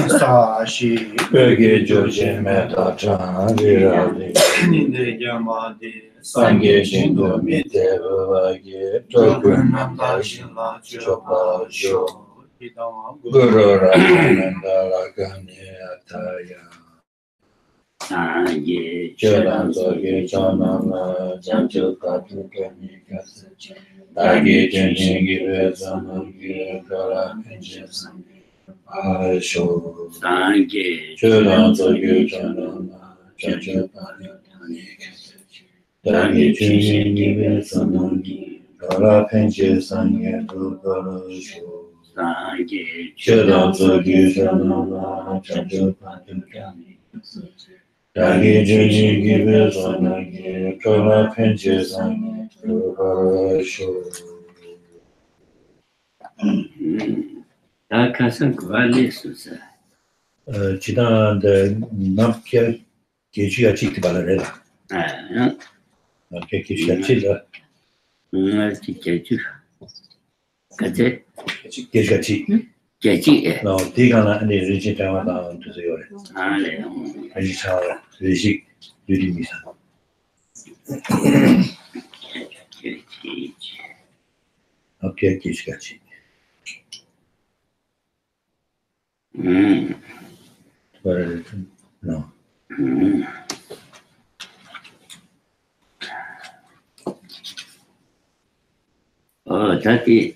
Sashi Pege Joji Meta Chanviradi Ninde Yamadi Sange Shingo Mite Vavagi Tokunanda Shila Chopa Jo Guru Ramananda Lagani Ataya Chedan Zogi Chanana Janju Katu Kani Kasachi Dagi Jinshingi Vezanagi Kara Pinjasan Asho Sange Chedan Zogi Chanana Janju Kani Kasachi Dagi Jinshingi Vezanagi Kara Pinjasan Yedu Kara Sho Sange Chedan Zogi Chanana Janju Kani Kasachi Dagi Jiji Gibe Zanagi, Kala Penche Zangi, Kala Sho. Kasan Kvali Susa. Chidan the Nampia Gigia Chiki Balarella. Nampia Gigia Chilla. Chichu. Kate? Gigia Chi. Gichi. No, Tigana and the Rigi Tamadan to the Ore. I just saw Rigi Udimisa. Okay, Kishkachi. No. Oh, that is.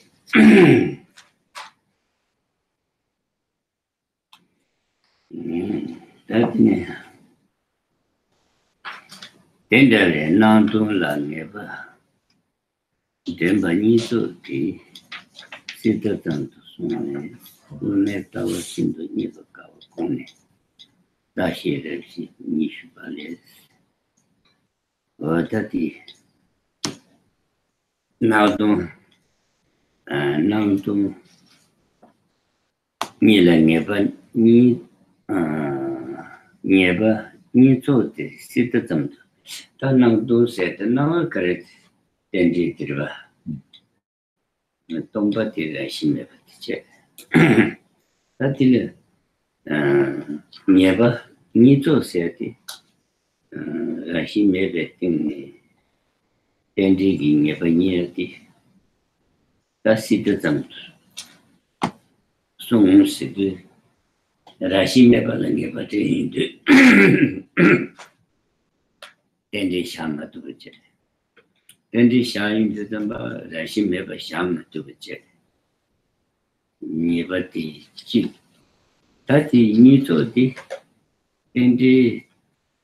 That is. Tendere non tu la neva. Dembanito che si da tanto suone. Non è stava sendo niente cavo con da scendere si nisce palese. Oh, that is. Now tu ni la neva ni neva ni zote si da tanto. Tanang do set na correct tenji triva. Tomba ti la shime che. Tatile nieba ni zo seti la shime be tin tenji gi nieba ni ti. Da si de zam. Song si de la shime ba la nieba ti de. Tendi shama tu bache. Tendi shayin tu tamba rashi meba shama tu bache. Niba ti chi. Tati nito ti. Tendi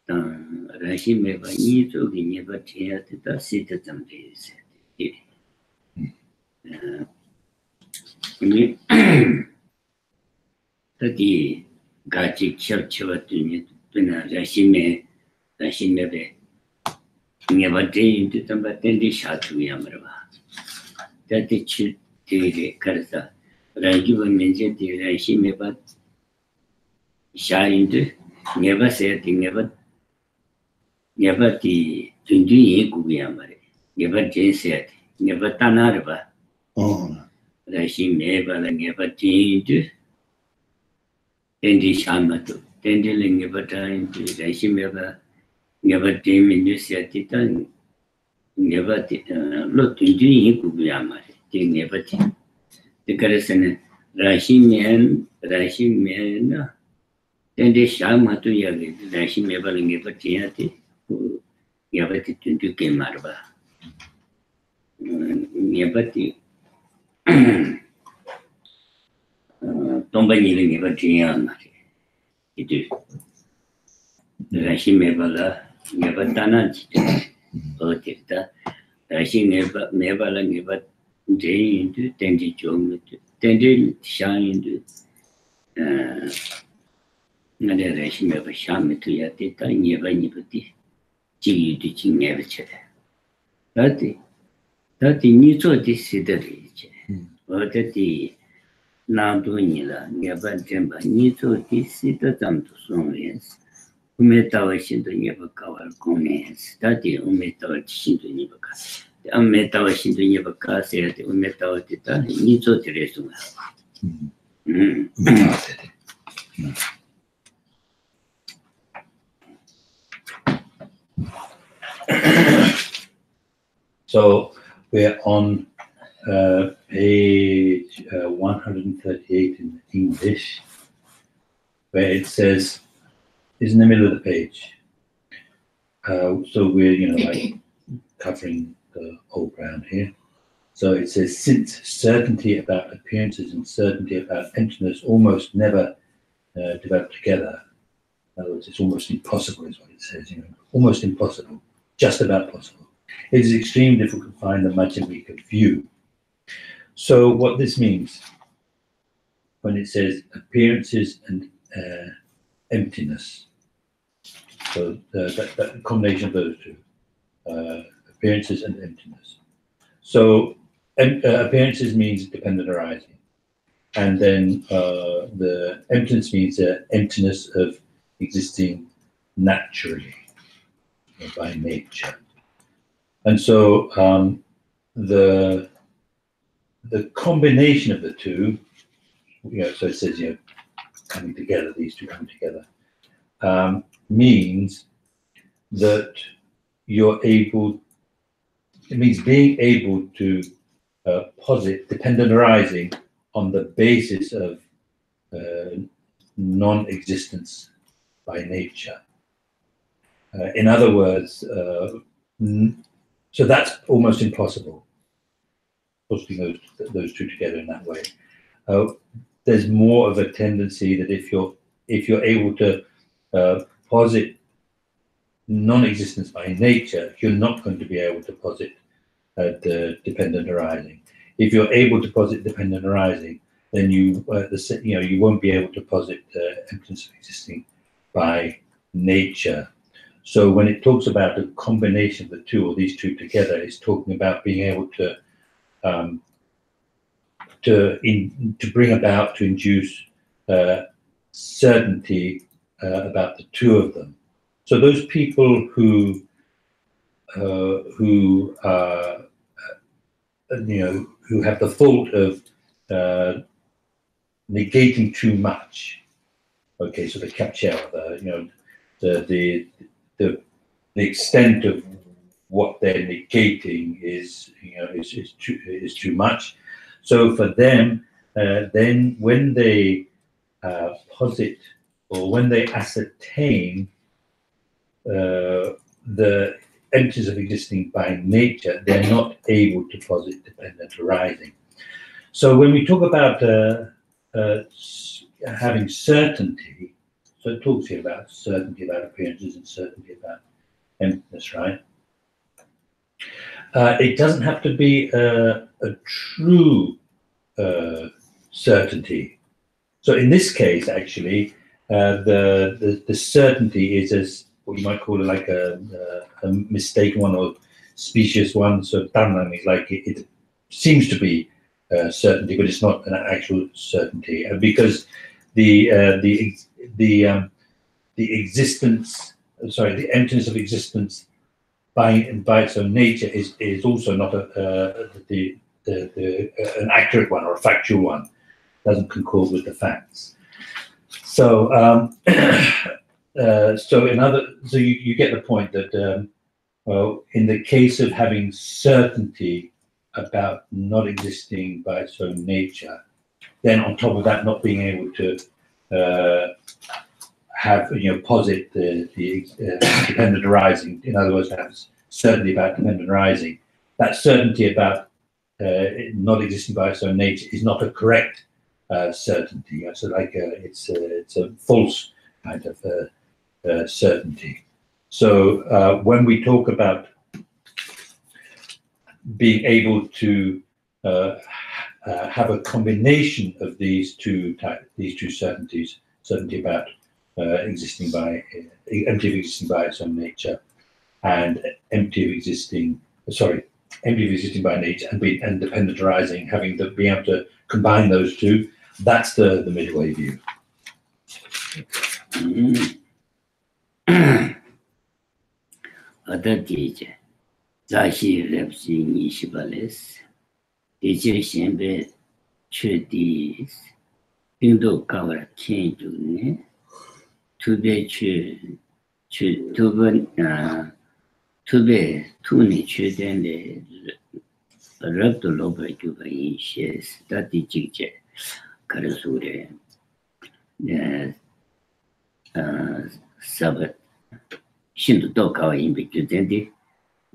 rashi meba nito ki niba tiya ti ta sita tambi se. Tati gachi chab chaba tu nito. Tuna rashi mebe. Never did to them, but then they shot to Yamarva. That it should take Karsa. Ragiva mentioned the Rashi never shined, never said, never the Tundi Yamare, never Jane said, never Tanarva. Rashi never changed. Then the Shamatu, then the never time to Rashi never came in this titan, never looked into Yamare, they never came. The Karasan Rashi man, then they Shama to Yagi, Rashi never tiati, who never to came Marva. Never Tombani never Tiana. It is Rashi Mebala. Never done it. But if that she never day into Tendi Jom, Tendi shine into another she never sham to Yatita, never anybody. G. teaching never chat. That 你做的是的理解，我的 나도니라 내가 잼바 니도 디시도 잠도 송에스 우메타와 신도 니바카와 공에스 다디 우메타와 신도 니바카 우메타와 신도 니바카 세야데 우메타와 디타 니도 드레스가 So we're on page 138 in English, where it says, it's in the middle of the page. So we're, like covering the whole ground here. So it says, since certainty about appearances and certainty about emptiness almost never develop together. In other words, it's almost impossible, is what it says. Almost impossible, just about possible. It is extremely difficult to find a much weaker view. So what this means, when it says appearances and emptiness, so that combination of those two, appearances and emptiness. So appearances means dependent arising, and then the emptiness means emptiness of existing naturally, by nature. And so the combination of the two, so it says, coming together, these two coming together, means that you're able, it means being able to posit dependent arising on the basis of non-existence by nature. In other words, so that's almost impossible, putting those two together in that way. There's more of a tendency that if you're able to posit non-existence by nature, you're not going to be able to posit the dependent arising. If you're able to posit dependent arising, then you won't be able to posit emptiness of existing by nature. So when it talks about the combination of the two, or these two together, it's talking about being able to bring about, to induce certainty about the two of them. So those people who have the fault of negating too much. Okay, so the capture, the extent of what they're negating is too much. So for them, then when they posit, or when they ascertain the emptiness of existing by nature, they're not able to posit dependent arising. So when we talk about having certainty, so it talks here about certainty about appearances and certainty about emptiness, right? It doesn't have to be a true certainty. So in this case, actually, the certainty is as what you might call it, like a mistaken one or specious one. So Dhamma is like it seems to be certainty, but it's not an actual certainty, because the existence, sorry, the emptiness of existence by its own nature is also not an accurate one or a factual one. Doesn't concord with the facts. So so you get the point that well, in the case of having certainty about not existing by its own nature, then on top of that, not being able to have, posit the dependent arising, in other words, to have certainty about dependent arising, that certainty about not existing by its own nature is not a correct certainty. So like it's a false kind of certainty. So when we talk about being able to have a combination of these two certainties, certainty about empty of existing by its own nature, and empty of existing by nature, and dependent arising, being able to combine those two, that's the midway view. Other teacher, Zashi Repsi Nishibalis, teacher Shambe Chudis, Indo Cover King, to be to be Tuni Chuden, the Rub to Loba Juba in shares that the Jigje, Karasure, Sabbath. Shinto Dokawa in Bikudendi,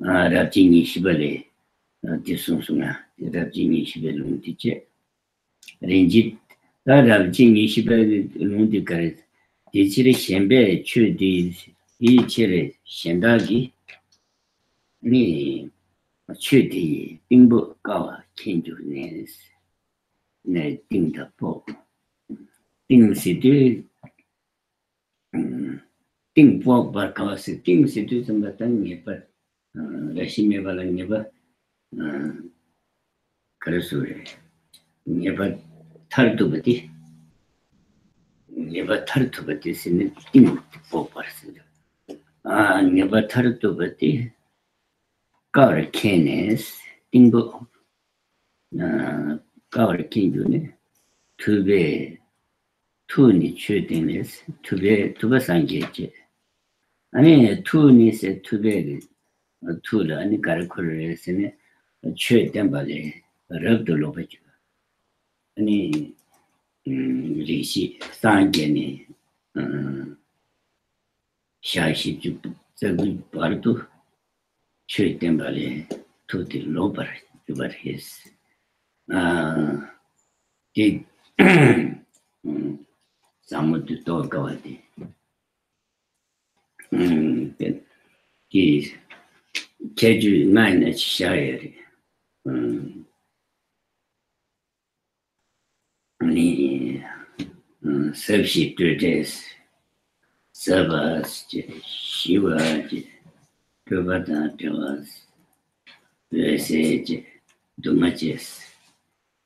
Rabjini Shibale, Disungsuna, Rabjini Shibelun teacher. Rangit, Rabjini Shibel Lundicare, Dichiri Shembe, Chudi, Ichiri, Shendagi, Ni, Chudi, Bimbo Gawa, Kenju Nes, Ne Ding the Pop. Ding Sidu. Ting pok bar kawasi ting situ sambatan ngepat rashime bala ngepat karasure ngepat thar tubati sini ting pok bar situ ngepat thar tubati kawar kenes tingbo kawar kenjune tube tuni chudenes tuba sangeje 아니 투니세 투베리 투라 아니 가르코르에스네 최된 발에 럽도 로베죠 아니 리시 상게니 샤시주 저기 바르도 최된 발에 투디 로버 주바리스 이 사무도 또 가와디 이 제주 나이나 시야에 아니 섭시 되데스 서버스 시와지 그바다 되어스 레세지 도마제스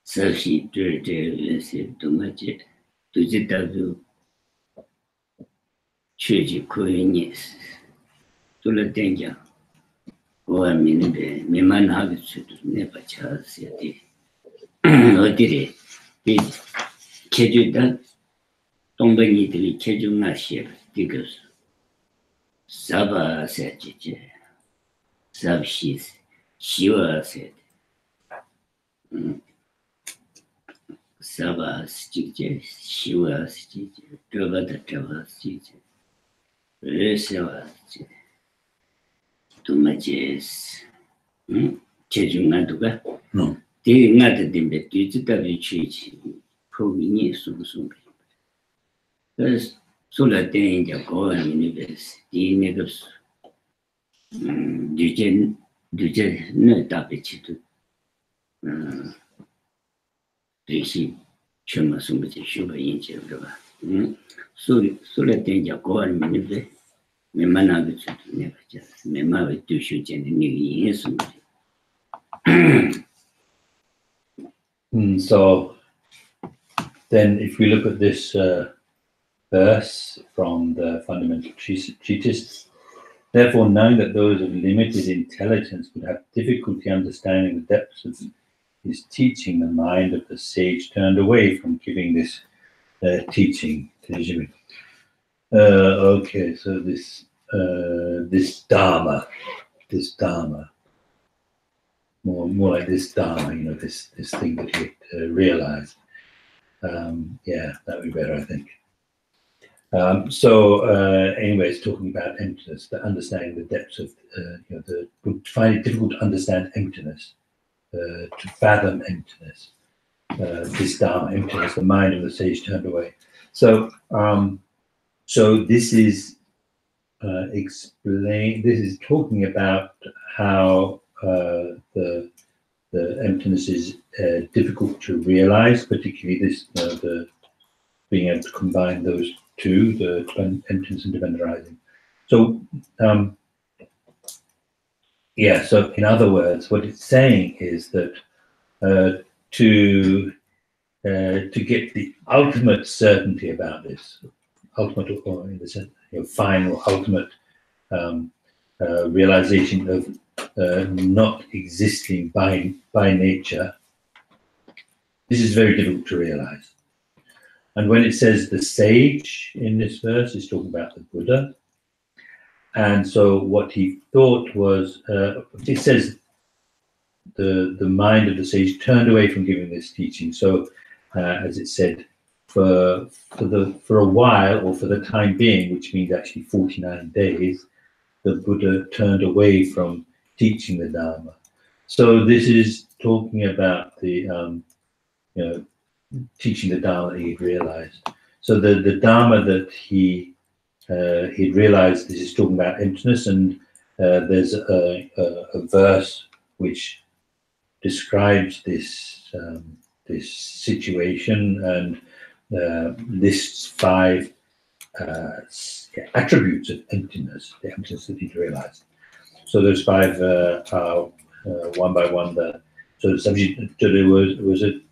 섭시 되데스 도마제 두지다도 최지 코인이스 둘러댄자 오아미는데 메만하게 수도 내받쳐야 돼 어디래 이 제주다 동백이들이 제주나시에 디거스 사바세지제 삽시스 시와세 사바스지제 시와스지제 그바다타바스지제 레세와스지제 도마제스 제중나도가 대응하던 데에 뒤집다비 취지 포기니 숨숨 그래서 솔라데 이제 고안이 베스 디네급스 뉴제 답이치도 리시 처음 숨지 쉬어 인제 그러봐 솔라데 이제 고안이 베스 메만하게 좀 내가 자 메마에 두슈제는 니 예수 So then if we look at this verse from the fundamental treatise, therefore knowing that those of limited intelligence would have difficulty understanding the depths of his teaching, the mind of the sage turned away from giving this teaching. Okay, so this dharma, more like this dharma, you know, this thing that he realized. Yeah, that would be better, I think. Anyway, it's talking about emptiness, the understanding the depths of, you know, find it difficult to understand emptiness, to fathom emptiness. This dharma, emptiness, the mind of the sage turned away. So this is this is talking about how the emptiness is difficult to realize, particularly this the being able to combine those two, the emptiness and dependent arising. So yeah, so in other words, what it's saying is that to to get the ultimate certainty about this, ultimate, or in the sense, final, ultimate realization of not existing by nature. This is very difficult to realize. And when it says the sage in this verse, it's talking about the Buddha. And so what he thought was, it says the mind of the sage turned away from giving this teaching. So as it said, for a while, or for the time being, which means actually 49 days, the Buddha turned away from teaching the Dharma. So this is talking about the teaching the Dharma that he'd realized. So the Dharma that he'd realized, this is talking about emptiness, and there's a verse which describes this this situation and lists 5 attributes of emptiness, the emptiness that he'd realized. So those 5 are one by one. So the subject was it.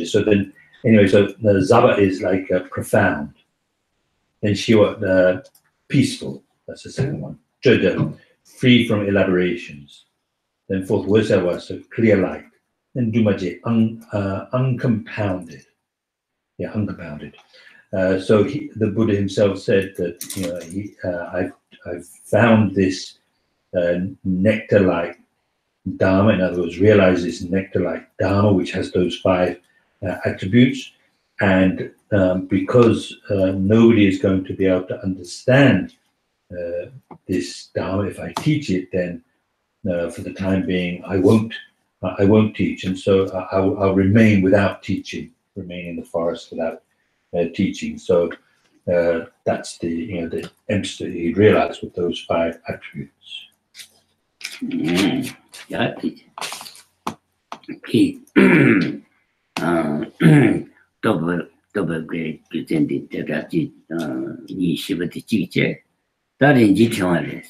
So then, anyway, so the Zaba is like profound. Then Shiwa, peaceful. That's the second one. Joda, free from elaborations. Then fourth, Wasawa, so clear light. Then Dumaje, uncompounded. Yeah, uncompounded. So the Buddha himself said that I've found this nectar-like Dharma, in other words, realize this nectar-like Dharma, which has those 5 attributes, and because nobody is going to be able to understand this Dharma if I teach it, then for the time being I won't teach, and so I'll remain without teaching, remain in the forest without teaching. So that's the emphasis that he realized with those 5 attributes. Yeah, double great presented the Raji Yishivati Chiche, that in Jitones.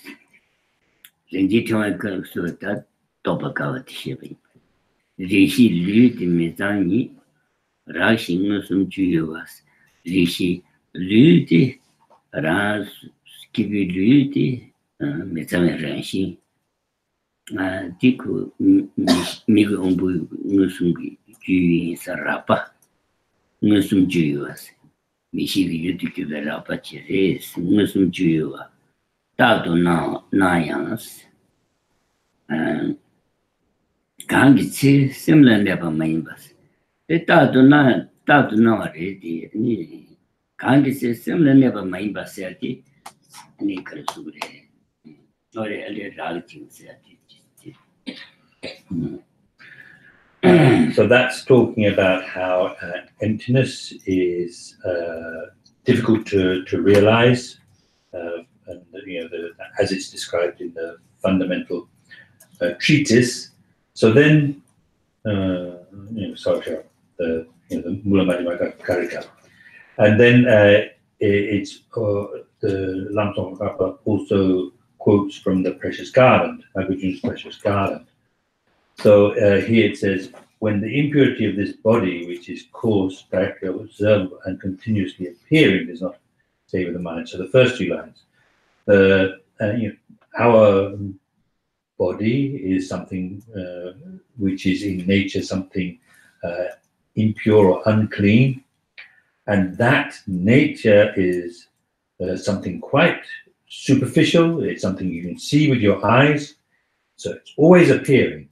Renjiton goes to that Tobacavati Shivi. Rishi Lud Mizani, Rashi Musum Juyas, Rishi Ludi, Ras Skibi Ludi, Mizami Rashi. Diku Migu Umbu Musum Juy Sarapa Musum Juyas Mishi Yudiku Rapa Chires Musum Juyua Tado Nayans Kangitsi similar never members. The Tado Na already Kangitsi similar never members said it Nikrasure or a relative said it. So that's talking about how emptiness is difficult to realize, and as it's described in the fundamental treatise. So then, the Mula Madhyamaka Karika, and then it's the Lamsong Kappa also quotes from the Precious Garland, Nagarjuna's Precious Garland. So here it says, when the impurity of this body, which is coarse, directly observable, and continuously appearing, does not stay with the mind. So the first 2 lines, our body is something which is in nature something impure or unclean, and that nature is something quite superficial. It's something you can see with your eyes, so it's always appearing.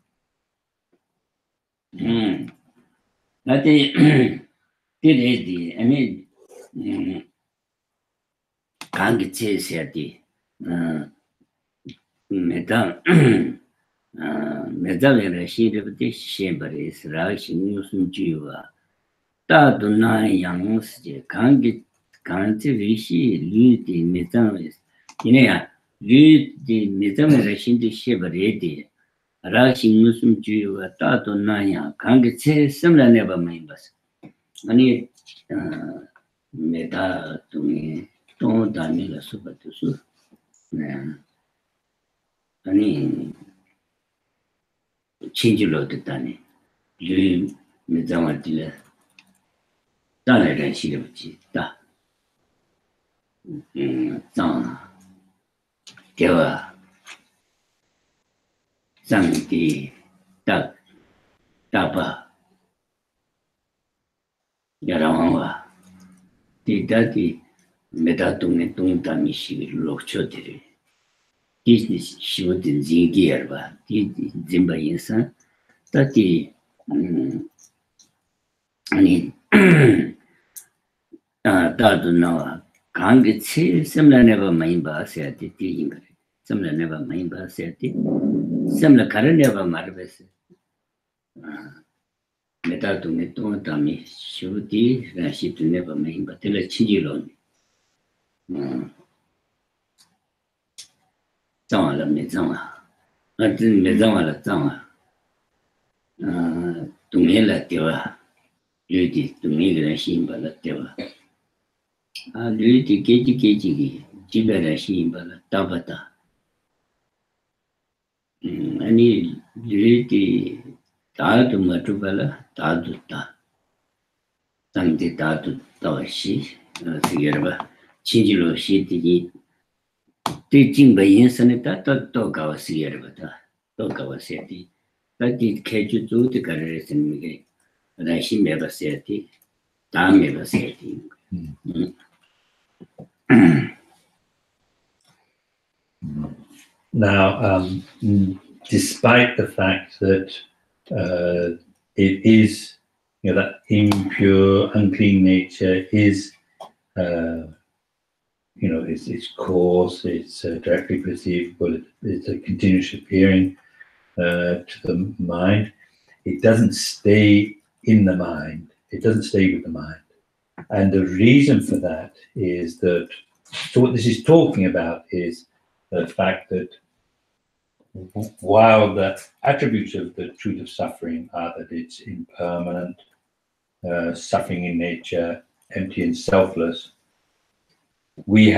I think I mean, can't say the Madame Medal sheet of this chamber is Rashi Newsom Jiva. Taduna Yangs, can't Rishi, Ludi, Madame is Ludi, Madame Rashin the Shiver ready. Rashi Newsom Jiva, Taduna, can't say similar never members. I need Meda to me, don't damn super to su. I mean, change a lot of time. You, Madame, 当然人系的不记大，藏对吧？藏的大把，要让我的到底没到东大米是落脚的，第修的人格吧，第人把人生到底你大多那讲个词，什么那个没把写的第一个，什么那个没把写的，什么可能那个马儿是，没到东大米修的，那是的那个没把，这了亲戚了，脏完了没脏啊？这没脏完了脏啊，东面了对吧？有的东面个人心把了对吧？驴的给的，基本上是把了大不大？你驴的大都没做不了，大都大，当地大都大些，这个吧，亲戚老些的，对金白银生的都搞些了吧，都搞些的，那的开就做的个人是那个，那些没把些的，大没把些的，Now, despite the fact that it is, that impure, unclean nature is, it's coarse, it's directly perceivable, it's a continuous appearing to the mind. It doesn't stay in the mind. It doesn't stay with the mind. And the reason for that is that, so what this is talking about is the fact that while the attributes of the truth of suffering are that it's impermanent, suffering in nature, empty and selfless, we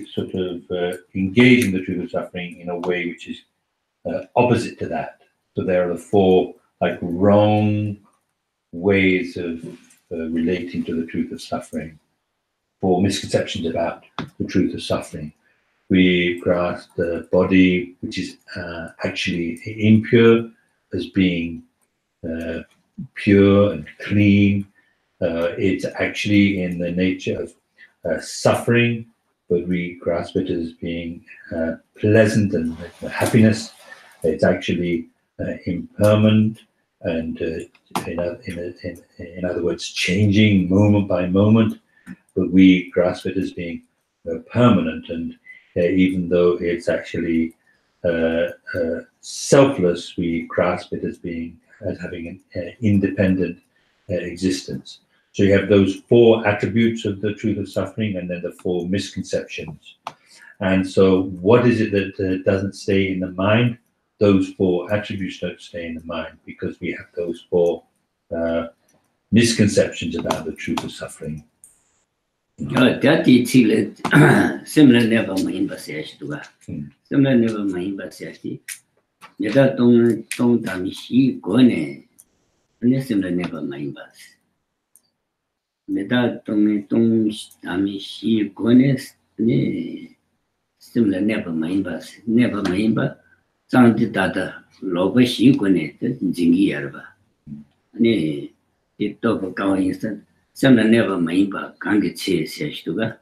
sort of engage in the truth of suffering in a way which is opposite to that. So there are the four wrong ways of relating to the truth of suffering, four misconceptions about the truth of suffering. We grasp the body, which is actually impure, as being pure and clean. It's actually in the nature of suffering, but we grasp it as being pleasant and happiness. It's actually impermanent and, in other words, changing moment by moment, but we grasp it as being permanent. And even though it's actually selfless, we grasp it as having an independent existence. So you have those four attributes of the truth of suffering, and then the four misconceptions. And so what is it that doesn't stay in the mind? Those four attributes don't stay in the mind, because we have those four misconceptions about the truth of suffering. Similar never mind but says to similar never mind but says you don't damn she gone and similar never mind but without don't damn she gone similar never mind but something that low she gone jingy erba it talk going instant. Similar never mind but can't get says to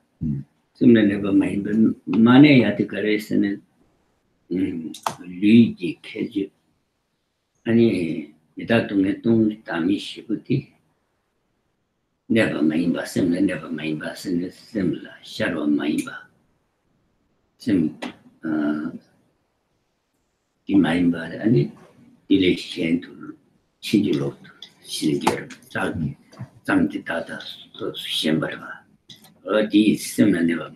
Similar never mind but money at the carson Luigi Cage. Any without doing Tamishi never mind but similar never mind but similar shadow mind but sim mind but any delay to change lot. She get something that Shemba. These similar never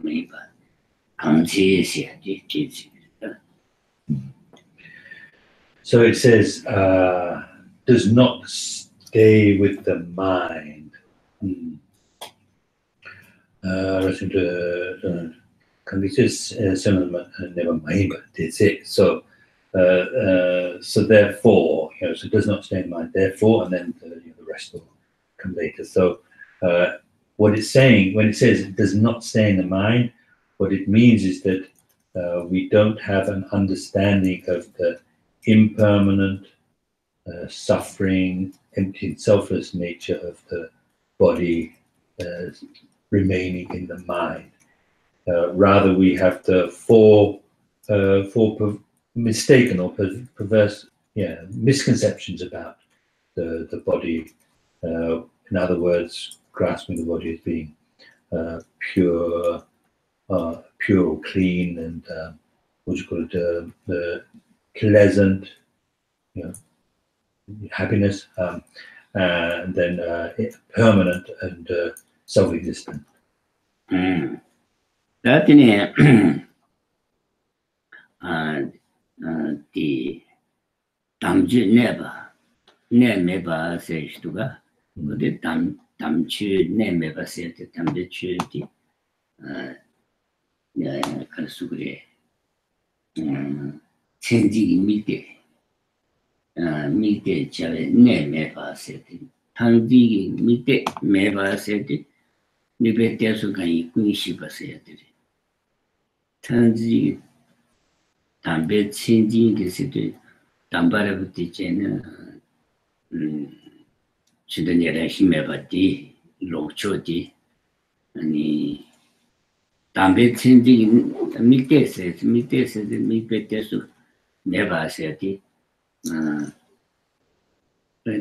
made but so it says does not stay with the mind. Listen to can be just similar never mind but that's it. So so therefore, so it does not stay in mind. Therefore, and then the rest will come later. So what it's saying, when it says it does not stay in the mind, what it means is that we don't have an understanding of the impermanent, suffering, empty and selfless nature of the body remaining in the mind. Rather, we have the four mistaken or perverse misconceptions about the body. In other words, grasping the body as being pure or clean, and what do you call it, pleasant, happiness, and then permanent and self-existent. That in the damju neba says to ga, the damchu neba said the damchu the Karsugre changing mite chave neba said Tangdi mite meba said Nibete sukai kunishiba said Tanzi Tambe changing the Tambarabuti Chena Chudaniera Himebati, Lochoti, and Tambe changing Mite says, Mipetesu never said it.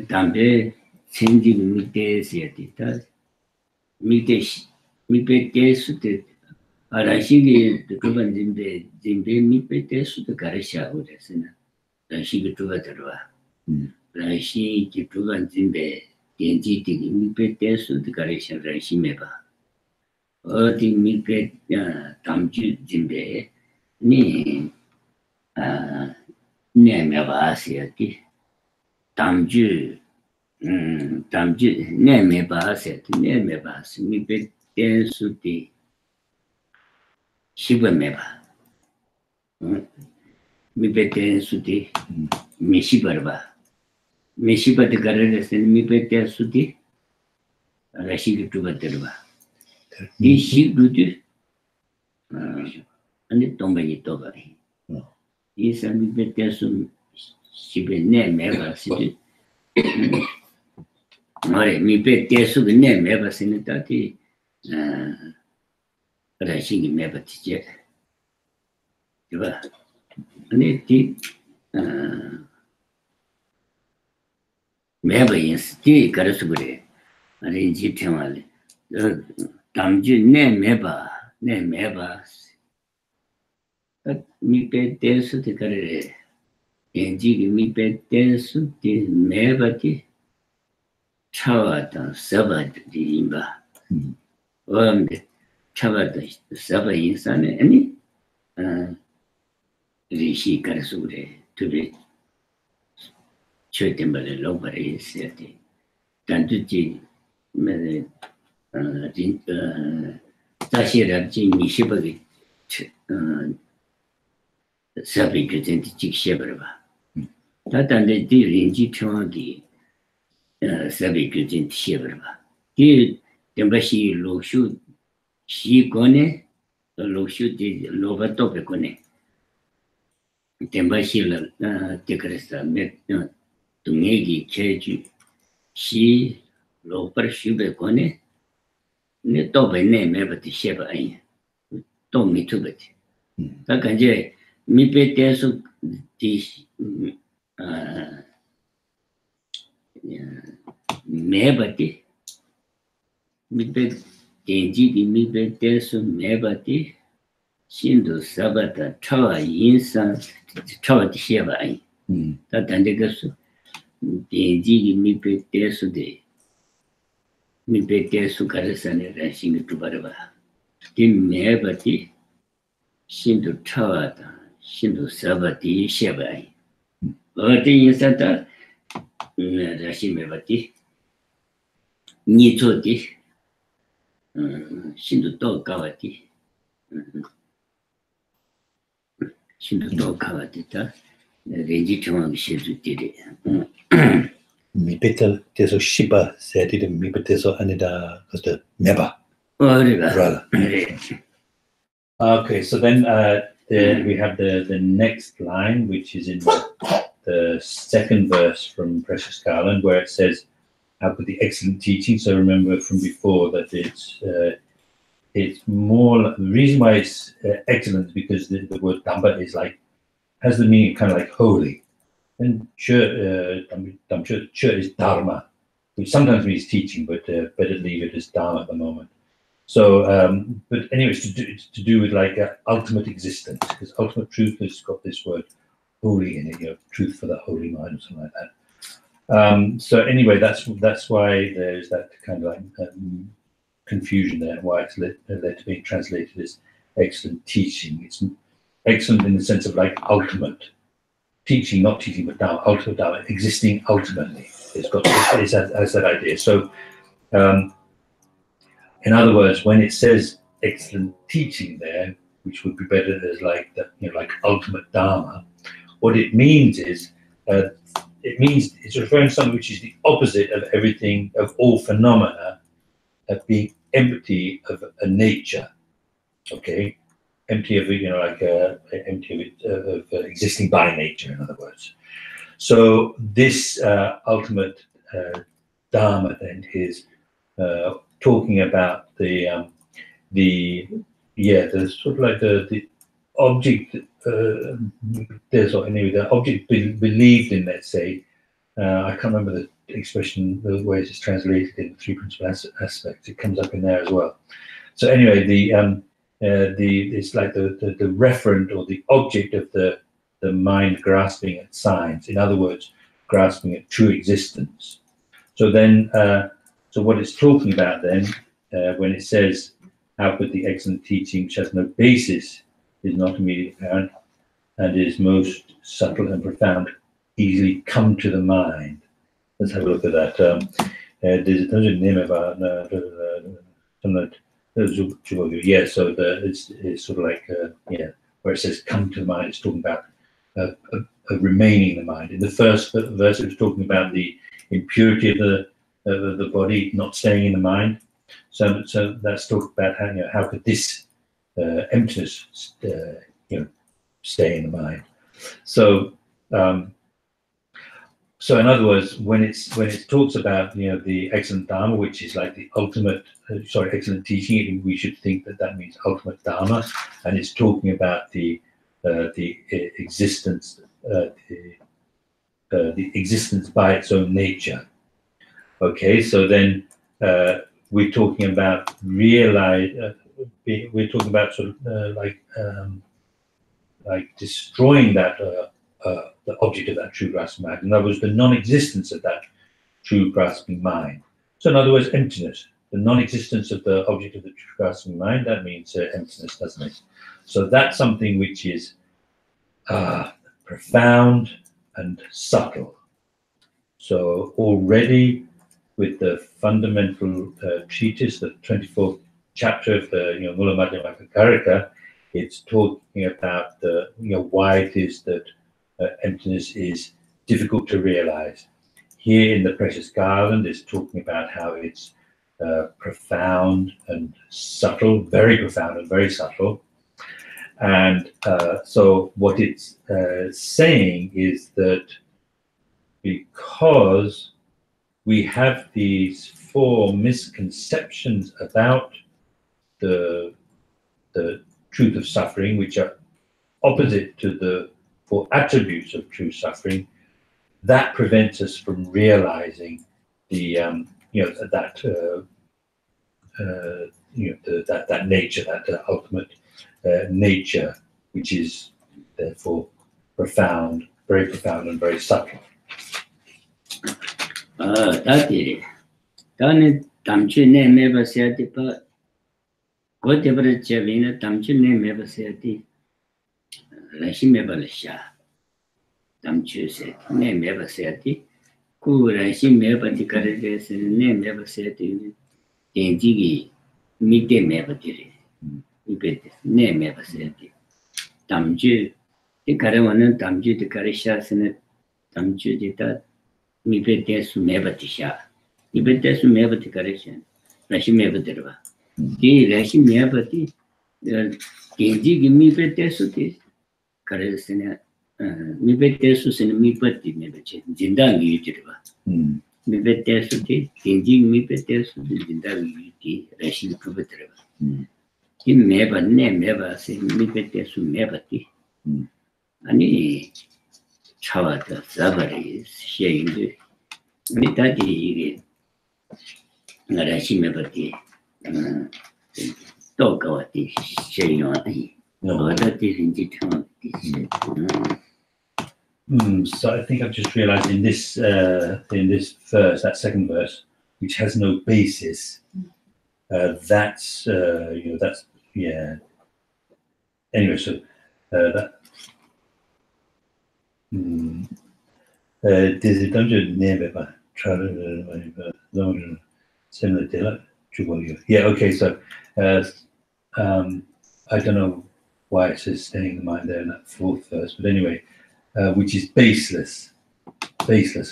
Tambe changing Mite said it. Mipetesu. Arashigi the Kuban Zimbe Mipete the Karisha would have seen Rashigi Tuvatarva. Rashi Kituvan Zimbe, the NGT Mipete the Karisha Rashimeba. Or the Mipet Tamju Zimbe Ni Nemevasiati Tamju Nemebasiat Nemebas Mipete Suti. Shiba meba. Mi pete suti, mi shibarba. Mi shiba de carreras en mi pete suti, Rashi to Baterba. This ship do you? And it don't be toga. Yes, and mi pete sum shibe name ever city. Mi pete sub name ever sinitati. Rashi meba teacher. And it did Meba is the Karasugre, arrange it him. Tamju ne meba. But me pet desu the carre. Enji me pet desu the mebati. Chawata sabat the imba. Chawata saba insane any Rishi Karasugre to be Chotember Lobari said. Tantuji Tashira Jimmy Shibari Sabi Chick Shebrava. That and the dear in G20 Sabi Shebrava. Dear Tembashi Loshu, she gone, the Loshu did Lova Topecone. Tembashi Tekresta met to Negi Cheju. She Loper Shube Cone, Netobe name ever to Sheba. Told me to it. Takanje, mi petesu dish mebati. Mi pet Genji, mi petesu mebati. Shindu Sabata, Tawa Insan, Tawa Sheba. Tatandegasu. Genji mi petesu de mi petesu Karasane Rashing to Baraba. Tim Mebati Shindu Tawata, Shindu Sabati Shebai. Oti Insata Rashimebati Nitoti Shindu Tokawati Shindu Tokawati, Regitron Shizu did it. mi betel teso shiba seti de mi beteso anida koste meba. Okay, so then we have the next line, which is in the second verse from Precious Garland, where it says, "How could the excellent teaching?" So remember from before that it's more, the reason why it's excellent is because the word dhamma is like, has the meaning kind of like holy. And chur is dharma, which sometimes means teaching, but better leave it as dharma at the moment. So, but anyway, it's to do with like ultimate existence, because ultimate truth has got this word holy in it, truth for the holy mind or something like that. So anyway, that's why there's that kind of like confusion there, why it's led to being translated as excellent teaching. It's excellent in the sense of like ultimate teaching, not teaching, but Dharma, ultimate Dharma, existing ultimately. It has that idea. So, in other words, when it says excellent teaching there, which would be better as like that, like ultimate Dharma, what it means is it's referring to something which is the opposite of everything, of all phenomena, of being empty of a nature. Okay, empty of empty of existing by nature, in other words. So this ultimate Dharma then is talking about the sort of like the object. The object believed in. Let's say, I can't remember the expression, the way it's translated in the three principal aspects. It comes up in there as well. So anyway, it's like the referent or the object of the mind grasping at signs. In other words, grasping at true existence. So then, so what it's talking about then, when it says, "How could the excellent teaching, which has no basis, is not immediately apparent, and is most subtle and profound, easily come to the mind." Let's have a look at that. Yeah, so it's sort of like where it says "come to the mind," it's talking about remaining in the mind. In the first verse, it was talking about the impurity of the body not staying in the mind. So that's talking about how could this emptiness stay in the mind. So so in other words, when it talks about the excellent Dharma, which is like the ultimate excellent teaching, we should think that means ultimate Dharma, and it's talking about the existence the existence by its own nature. Okay, so then we're talking about we're talking about sort of like destroying that the object of that true grasping mind. In other words, the non-existence of that true grasping mind. So in other words, emptiness. The non-existence of the object of the true grasping mind, that means emptiness, doesn't it? So that's something which is profound and subtle. So already with the fundamental treatise, the 24th chapter of the Mula Madhyamaka Karika, it's talking about why it is that emptiness is difficult to realize. Here in the Precious Garland, it's talking about how it's profound and subtle, very profound and very subtle. And so what it's saying is that because we have these four misconceptions about the truth of suffering, which are opposite to the four attributes of true suffering, that prevents us from realizing the that nature, that ultimate nature, which is therefore profound, very profound and very subtle. Tati, Tani Tamchi ne meva seati pa, Gotebra Chavina Tamchi ne meva seati, Lashi meva lasha, Tamchi set, ne meva seati, Ku Rashi meva di Karajas, ne meva seati, Tenjigi, Mite meva diri, ne meva seati, Tamchi, the Karawana, Tamchi, the Karishas, and Tamchi dita. mi pe tesu mebati sha. Mi pe tesu mebati correction. Rashi mebati rwa. Di rashi mebati kenji gi mi pe tesu ti correction. Mi pe tesu sin mi pati mebati jinda gi yirwa. Mi pe tesu ti kenji mi pe tesu jinda gi yiti rashi mebati rwa. Ki meba ne meba se mi pe tesu mebati. 아니 차와다 자바리 시행도 미타지 이게 나라시메 버티 또 가와티 시행이 어디 인지 참 So I think I've just realized in this verse, that second verse, which has no basis, that's that's anyway, so that yeah, okay, so I don't know why it says staying the mind there in that fourth verse, but anyway, which is baseless,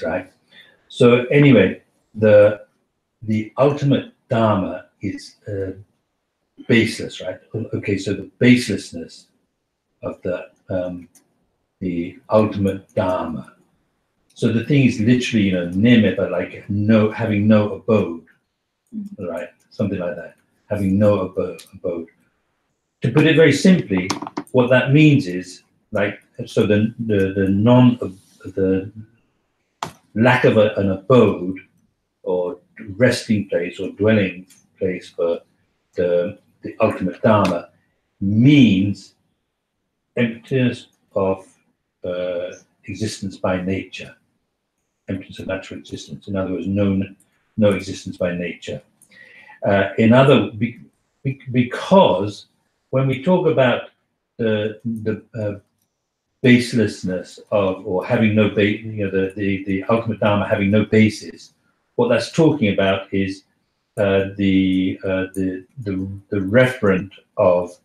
right? So anyway, the ultimate Dharma is baseless, right? Okay, so the baselessness of the ultimate Dharma. So the thing is literally, nirmipa, like having no abode, right? Something like that, having no abode. To put it very simply, what that means is like, so the lack of an abode or resting place or dwelling place for the ultimate Dharma means emptiness of existence by nature, emptiness of natural existence. In other words, no existence by nature. Because when we talk about the baselessness of, or having no base, the ultimate Dharma having no basis, what that's talking about is the referent of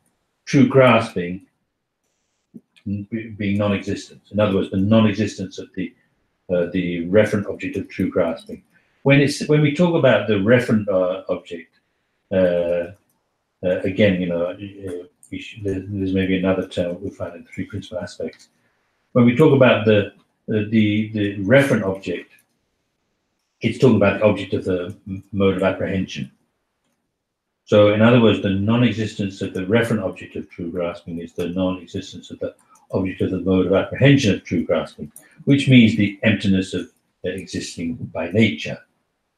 true grasping being non-existent. In other words, the non-existence of the referent object of true grasping. When we talk about the referent object, again, there's maybe another term we'll find in the three principal aspects. When we talk about the referent object, it's talking about the object of the mode of apprehension. So, in other words, the non-existence of the referent object of true grasping is the non-existence of the object of the mode of apprehension of true grasping, which means the emptiness of existing by nature.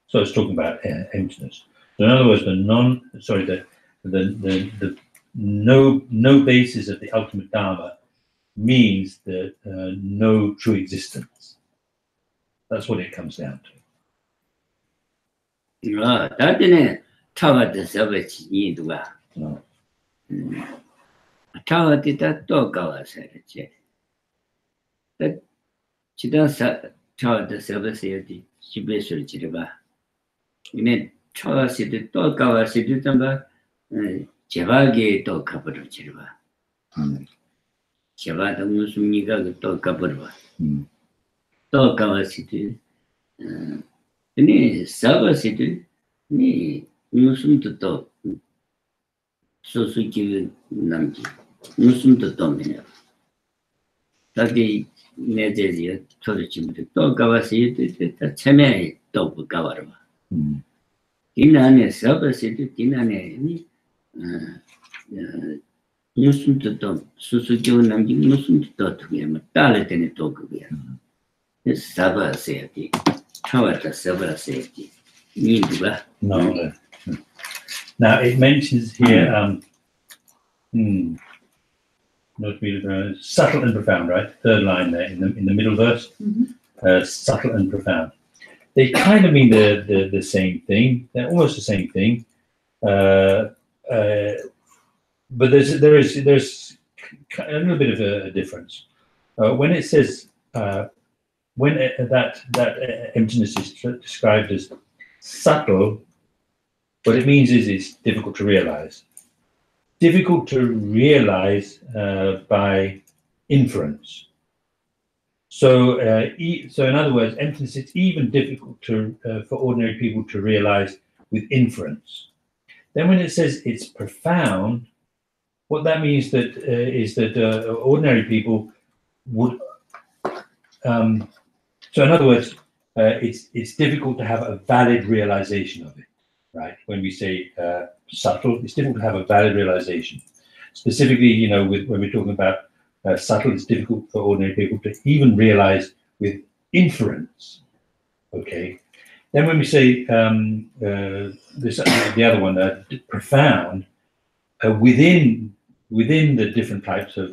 So it's talking about emptiness. So in other words, the no basis of the ultimate Dharma means that no true existence. That's what it comes down to. 차와드 서버치 누가 차와드다 또 가와서지 지다사 차와드 서버스여지 집에서 지르바 이네 차와시드 또 가와시드 좀바 제발게 또 가버려 지르바 제발도 무슨 니가 또 가버려 또 가와시드 이네 서버시드 니 무슨 뜻도 소수기 남기 무슨 뜻도 없네요. 다시 내재지 초르침도 또 가와서 이때 체면이 또 가와로. 이나네 서버시도 이나네 무슨 뜻도 소수기 남기 무슨 뜻도 어떻게 뭐 따를 때는 또 그거야. 서버세야지. 차와다 서버세야지. 니도가 No. Now it mentions here subtle and profound, right? Third line there in the middle verse. Subtle and profound. They kind of mean the same thing. They're almost the same thing. But there's a little bit of a difference. When it says when that emptiness is described as subtle, what it means is it's difficult to realize. Difficult to realize by inference. So, so in other words, emptiness is even difficult to for ordinary people to realize with inference. Then, when it says it's profound, what that means is that ordinary people would. So, in other words, it's difficult to have a valid realization of it, right? When we say subtle, it's difficult to have a valid realization. Specifically, when we're talking about subtle, it's difficult for ordinary people to even realize with inference. Okay. Then when we say the other one, profound, within the different types of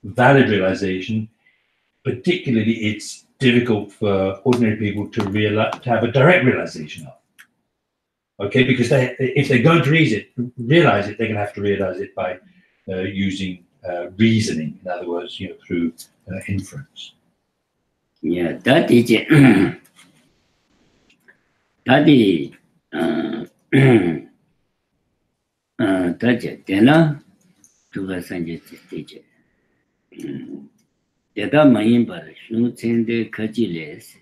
valid realization, particularly it's difficult for ordinary people to have a direct realization of. Okay, because if they're going to realize it, they're going to have to realize it by using reasoning. In other words, through inference. Yeah, that is it. That is that's it. Then, to the scientific Deda mayin bar shung tsende kaji les.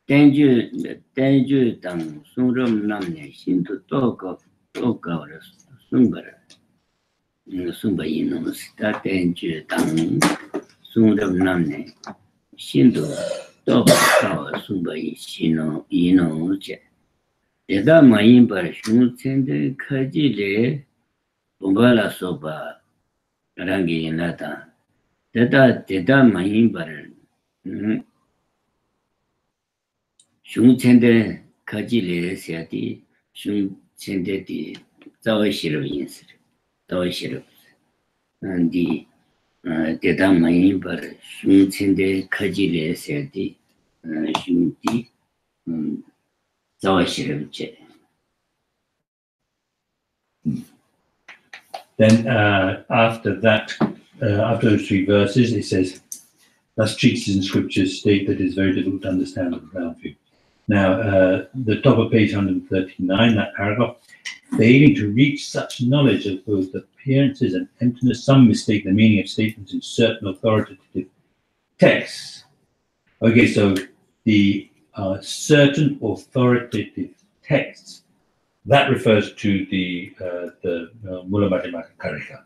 Tenju tang sungram namne shinto toka ora sumbar. Sumba inus. Ta tenju tang sungram namne shinto toka ora sumba ino che. Deda mayin bar shung tsende kaji le. Bumbala soba rangi inata. Deda mayin bar shung tsende kaji le siati shung tsende di zawai shirab yinsir. Zawai shirab. Di deda mayin bar shung tsende kaji le siati shung di zawai shirab che. Then after that, after those three verses, it says, thus treatises and scriptures state that it is very difficult to understand the profound view. Now, the top of page 139, that paragraph, failing to reach such knowledge of both appearances and emptiness, some mistake the meaning of statements in certain authoritative texts. Okay, so the certain authoritative texts, that refers to the Mula Madhyamaka Karika.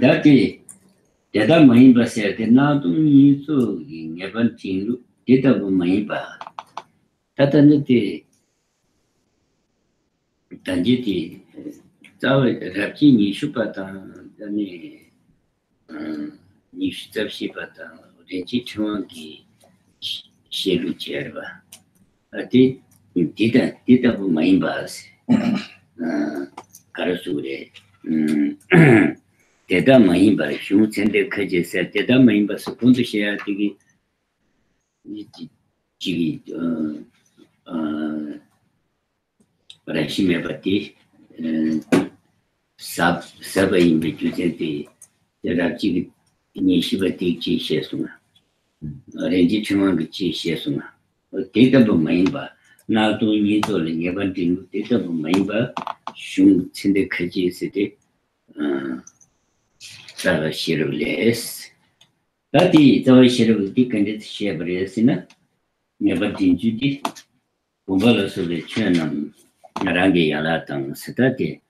That is, Deda Mahimba said, "Now do you so never think Deda Mahimba? That and the Tanjiti, Raji Nishupata, Nishupata, Regichuanki, Shelu Cherva. I did Deda Mahimbas, Karasure. Deda Mahimba, shung tsende kaji said, Deda Mahimba supposed to share the Jigi Rashimabati Saba in the Raji Nishibati Chi Shesuma. Renji Chuang Chi Shesuma. Deda Mahimba, now doing it all in Yabantin, Deda Mahimba, shung tsende kaji city. Zawa shirab les. Tati zawa shirab di kandit shebriyasina. Nyaba dinju di. Kumbala sobe chuanam rangi yala tang sitati.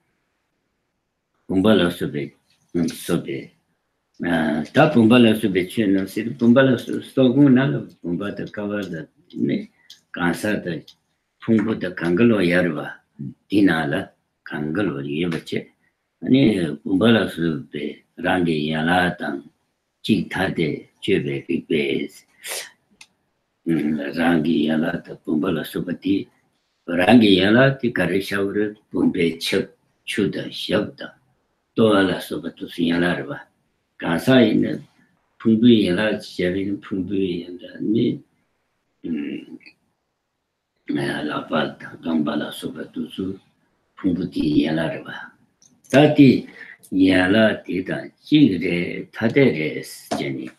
Kumbala sobe sobe. Ta kumbala sobe chuanam sit. Kumbala stogun nalo. Kumbata kawada ne. Kansa da pungbu da kangalo yarwa. Dinala kangalo yebache. Ani kumbala sobe rangi yala tang chik thade chebe big rangi yala ta kumbala sobati rangi yala ti karishaur pumbe chep chuda shabda to ala sobatu sinyalarwa kansa in pumbu yala chabin pumbu yala ni la palta gambala sobatu su pumbuti yalarwa tati Yala dida jigre taderes jenny.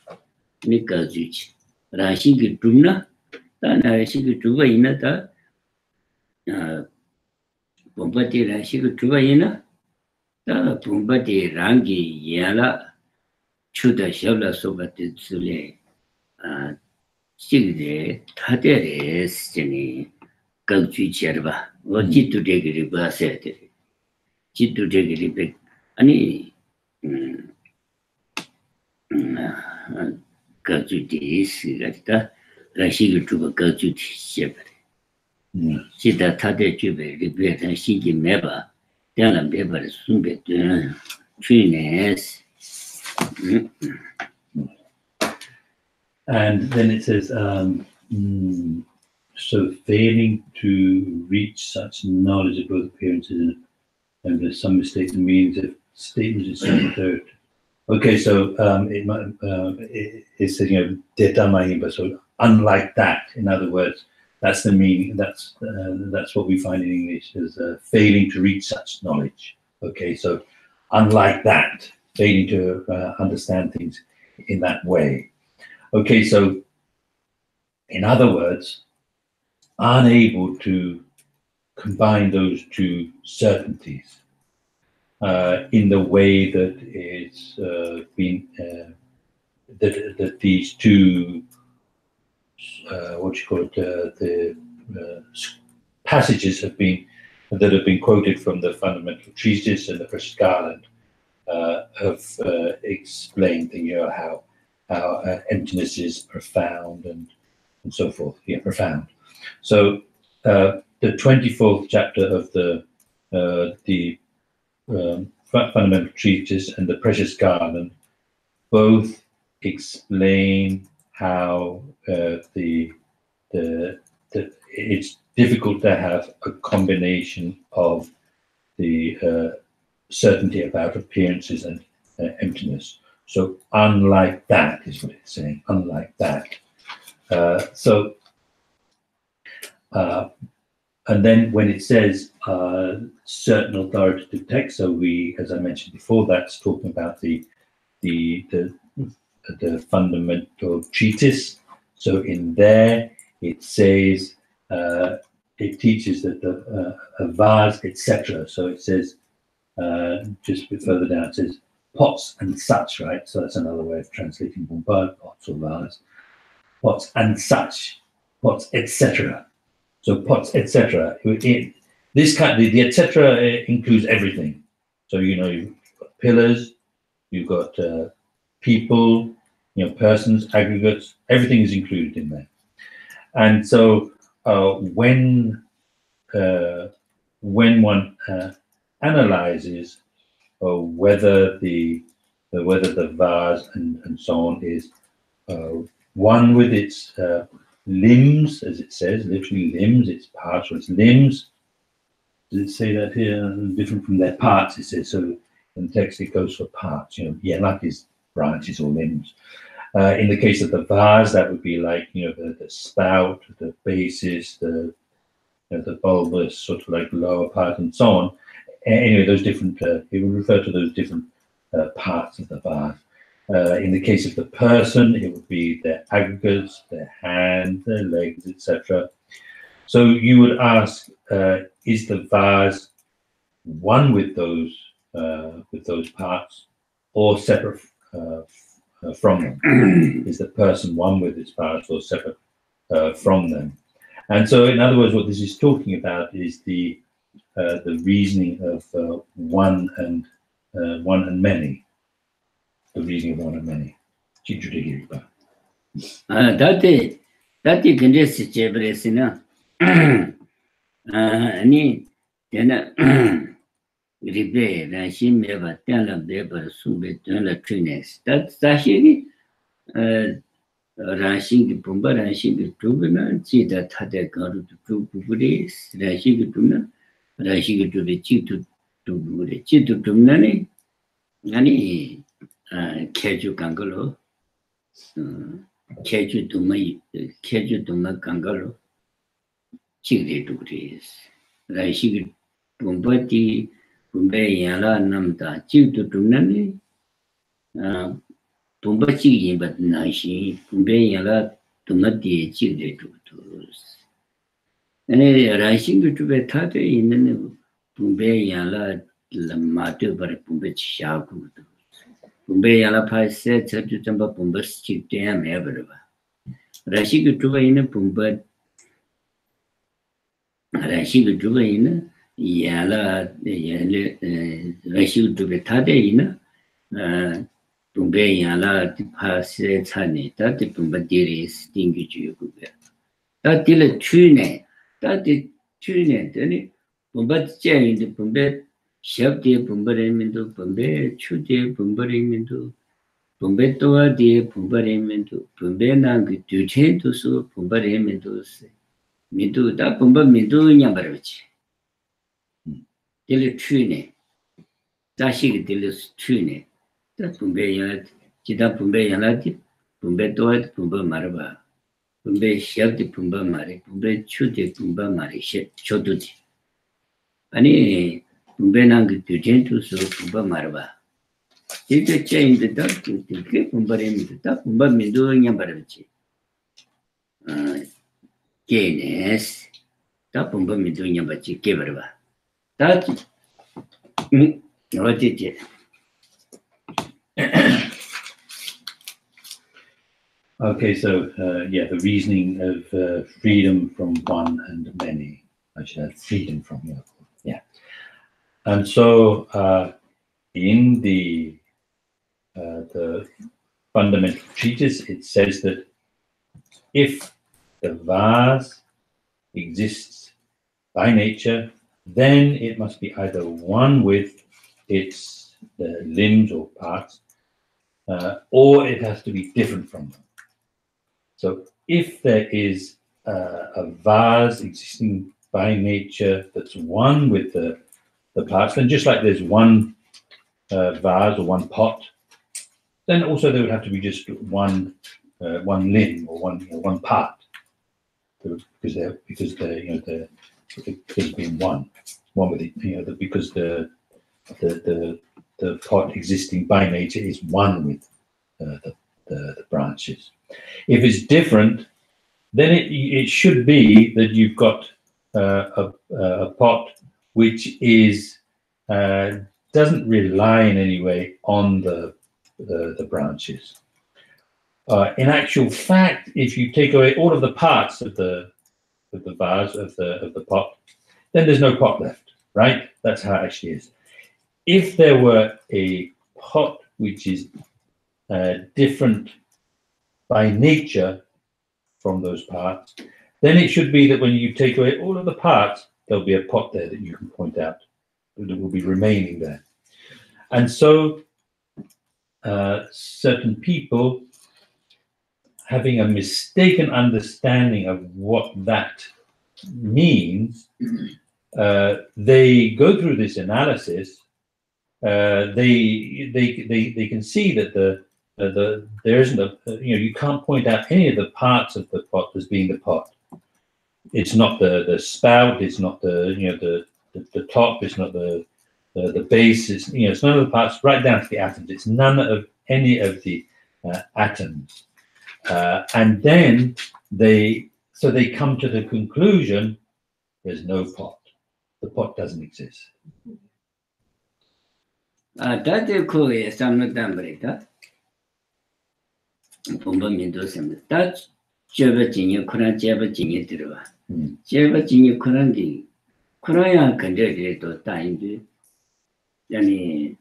Nika zuch. Rashiki dumna, then Rashiki Duvaina, Pumbati Rashiki Duvaina, the Pumbati Rangi Yala, Chuda Shavla Sobati Sule, Sigde, Tateres, Jenny, Gauchi Cherba, or Jitu Degri Basset, Jitu Degri, Ani Gauchi Gata, Rashig to a Gauchi Shepherd. Sita Tate Jube, Libet and Shigi Meba, Dana Beber, Sumbet, Trines. And then it says, so failing to reach such knowledge of both appearances and there's some mistake in means if statements is so third. Okay, so it says, detamahimba, so unlike that, in other words, that's the meaning, that's what we find in English as failing to reach such knowledge. Okay, so unlike that, failing to understand things in that way. Okay, so in other words, unable to combine those two certainties in the way that it's been that these two the passages have been quoted from the fundamental treatise and the Precious Garland have explained how emptiness is profound and so forth. Yeah, profound. So the 24th chapter of the fundamental treatise and the Precious Garland both explain how it's difficult to have a combination of the certainty about appearances and emptiness. So unlike that is what it's saying, unlike that. And then when it says certain authoritative text, so we, as I mentioned before, that's talking about the fundamental treatise. So in there, it says, it teaches that a vase, etc. So it says, just a bit further down, it says pots and such, right? So that's another way of translating bombard, pots or vase. Pots and such, pots, etc. So pots, etc. This kind, the etc. includes everything. So you've got pillars, you've got people, persons, aggregates. Everything is included in there. And so when one analyzes whether the vase and so on is one with its limbs, as it says, literally limbs, its parts or its limbs. Does it say that here? Different from their parts, it says. So in the text, it goes for parts. Lhak is branches or limbs. In the case of the vase, that would be like, the spout, the basis, the bulbous sort of like lower part and so on. Anyway, those different, it would refer to those different parts of the vase. In the case of the person, it would be their aggregates, their hand, their legs, etc. So you would ask, is the vase one with those parts or separate from them? Is the person one with its parts or separate from them? And so, in other words, what this is talking about is the reasoning of one and many. The reasoning of one and many. That you can just any replay and she never tell a paper soon be done a trainers. That's actually Rashing Pumba, Rashing Tubina, see that had a got to 2 days, Rashing Tuna, Rashing to the cheat to the cheat to Tumnani, any Keju Kangalo, Keju to my Kangalo, Chili 2 days. Rashing Pumbati, Pumbe Yala Namta, cheat to Tumnani. Pumbachi, but Nashi, Pumbe Yala, Tumati, Chile to and a rising to be Tate in Pumbe Yala, Lamatu, but Pumbech Shaku. Bumbe yala paise chatu chamba bumba chikteya mebarwa. Rashi kutuba ina bumba rashi kutuba ina yala rashi kutuba tade ina bumbe yala paise chane tati bumba diri stingi juyo kubya. Tati la chune tani bumba chayi de bumbe shabde bumba remindu bumbe chude bumba remindu bumbe toa de bumba remindu bumbe nang duchen to so bumba remindu se mindu da bumba mindu nyambarwachi dili chune dashi dili chune da bumbe yana jida bumbe yana di bumbe toa bumba marwa bumbe shabde bumba mare bumbe chude bumba mare chodu di 아니 분배난 두젠투스 분배 말봐 이게 체인도 다 그게 분배입니다 다 분배 민도냐 말이지 게네스 다 분배 민도냐 받지 게 말봐 다 어디지 Okay, so yeah, the reasoning of freedom from one and many. I should have freedom from you. Yeah. And so in the fundamental treatise, it says that if the vase exists by nature, then it must be either one with its limbs or parts, or it has to be different from them. So if there is a vase existing by nature that's one with the parts, then just like there's one vase or one pot, then also there would have to be just one limb or one part, because they're being one with it, because the pot existing by nature is one with the branches. If it's different, then it should be that you've got a pot which is doesn't rely in any way on the branches. In actual fact, if you take away all of the parts of the vase of the pot, then there's no pot left, right? That's how it actually is. If there were a pot which is different by nature from those parts, then it should be that when you take away all of the parts, there'll be a pot there that you can point out that will be remaining there. And so certain people, having a mistaken understanding of what that means, they go through this analysis. They can see that there isn't you can't point out any of the parts of the pot as being the pot. It's not the spout. It's not the top. It's not the base. It's none of the parts, right down to the atoms. It's none of any of the atoms. And then they come to the conclusion: there's no pot. The pot doesn't exist. 다들 그에 삼는단 말이다. 본범민도 삼는다. 다 제버진이 그런 제버진이 들어와. 제버진이 그런 게 그래야 근데도 다인데 아니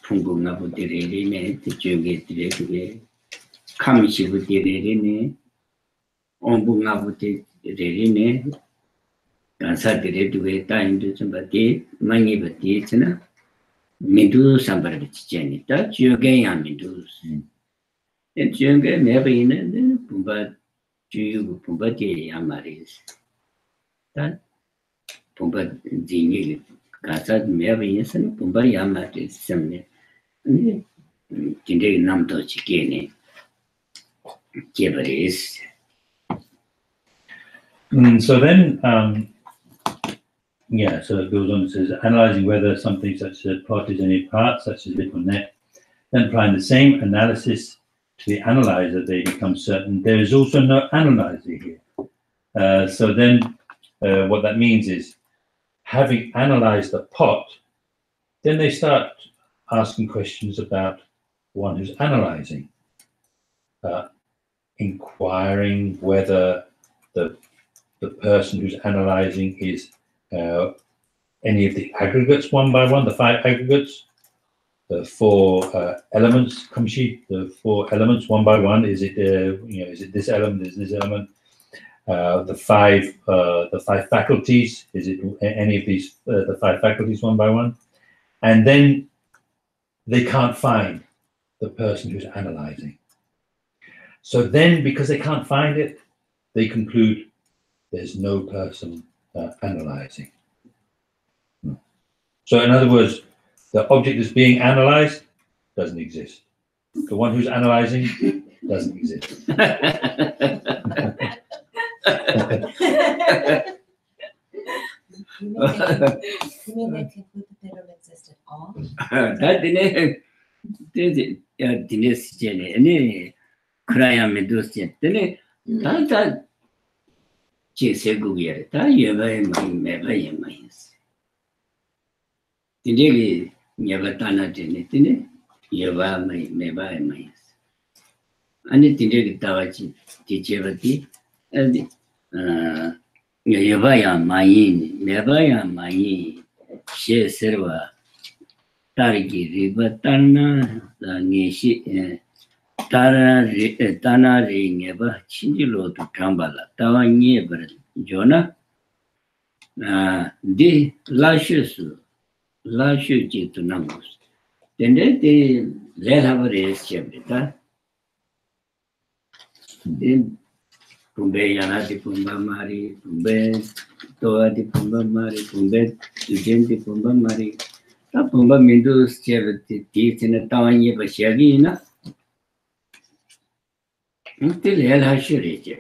풍부나부들이네 저게들이 그게 감시부들이네 온부나부들이네 간사들이 두게 다인데 좀 받기 많이 받기 있잖아. 민두 삼바를 지지니까 지역에야 민두. 지역에 매번 있는 분바 주요 분바제야 말이지. 다 분바 진이 가서 매번 있는 분바야 말이지. 셈네. 근데 진짜 남도 지게네. 제버리스. So then, yeah, so it goes on and says, analyzing whether something such as a pot is any part, such as lip or neck, then applying the same analysis to the analyzer, they become certain there is also no analyzer here. So then what that means is, having analyzed the pot, then they start asking questions about one who's analyzing, inquiring whether the person who's analyzing is any of the aggregates one by one, the 5 aggregates, the 4 elements, Kamshi, the 4 elements one by one. Is it is it this element? Is this element? The 5 faculties. Is it any of these the 5 faculties one by one? And then they can't find the person who's analyzing. So then, because they can't find it, they conclude there's no person analyzing. So in other words, the object that's being analyzed doesn't exist. The one who's analyzing doesn't exist. You mean they conclude that they don't exist at all? That didn't cry me do sit. Then that chase go here. That you may Indeed, never done it in it. You may buy my. And it did Tawachi teacherity and Yavaya Mayin, Nevaya Mayin, She Serva, Tariki, Ribatana, Nishi, Tana never Chindilo to Kambala, Tawa never Jonah. De Lashu to Namos. Then they let have a race chapter. Then Pumbe Yanati Pumba Mari, Pumbe Toa di Pumba Mari, Pumbe Tujen di Pumba Mari, Pumba Mindus charity teeth in a town of Shagina until hell has shirage.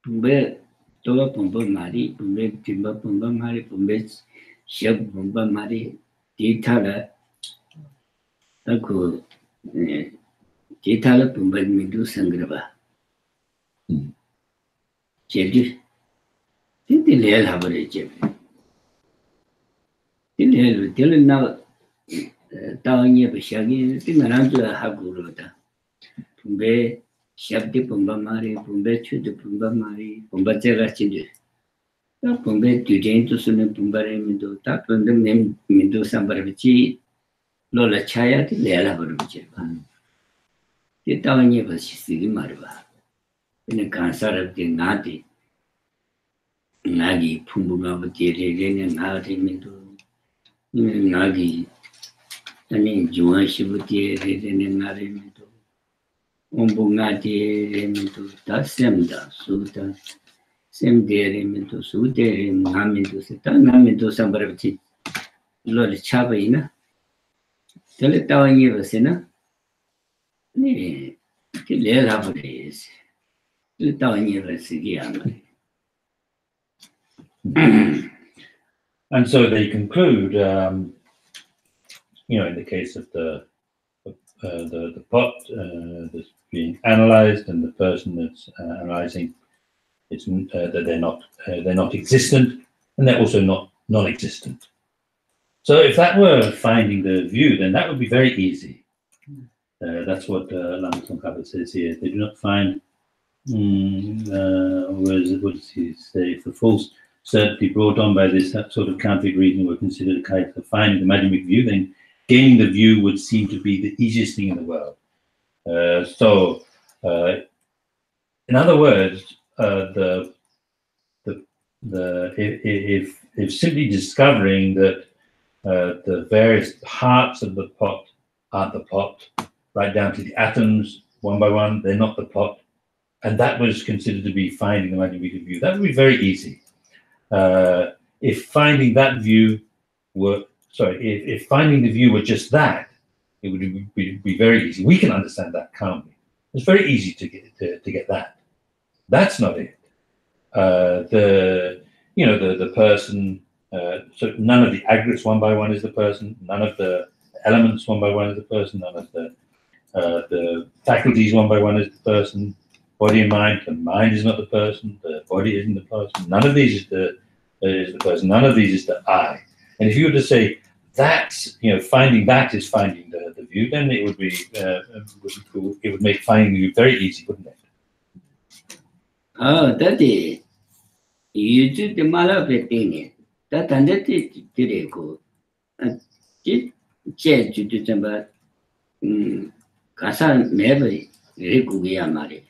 Pumbe Toa Pumba Mari, Pumbe Timba Pumba Mari, Pumbe Shab Pumba Mari, Titala Taku. Chitala Pumba Mindu Sangrava. Chedi. Did the Lel have a chip? Didn't tell him now down near Bishagi, thing around to a Hagurota. Pumbe, Shabdi Pumba Mari, Pumbe Chu de Pumba Mari, Pumba Terrachid. Pumbe to Jane to Sun Pumba Mindu, tap on the name Mindu Sambaravici, Lola Chaya, the Lel have a chip. The town was Sidi Marva. In a concert of the Nadi Nagi, Pumbugavati, and Nadi Mindu Nagi, and in Juan Shibuti, and Nadi Mindu Umbungati, Remindu, Tasemda, Suta, Sem de Remindu, Sute, Namindu, Namindu, Sambarati, Lord Chavina. Tell it down you was in a days. And so they conclude, in the case of the pot that's being analyzed and the person that's analyzing, it's that they're not existent, and they're also not non-existent. So if that were finding the view, then that would be very easy. That's what Lama Tsongkhapa says here. They do not find, what does he say? If the false certainty brought on by this sort of counterfeit reasoning were considered a kind of finding the magic view, then gaining the view would seem to be the easiest thing in the world. In other words, if simply discovering that the various parts of the pot aren't the pot, right down to the atoms, one by one, they're not the pot. And that was considered to be finding the magic view. That would be very easy. If finding that view were, if finding the view were just that, it would be very easy. We can understand that, can't we? It's very easy to get that. That's not it. The person, so none of the aggregates one by one is the person, none of the elements one by one is the person, none of the faculties one by one is the person, body and mind. The mind is not the person, the body isn't the person. None of these is the person. None of these is the I. And if you were to say that's, finding that is finding the view, then it would be, it would make finding the view very easy, wouldn't it? Oh, that is, you do the malapetini. That and that is go. Did Jet to do some Casa never Rikuya Mari.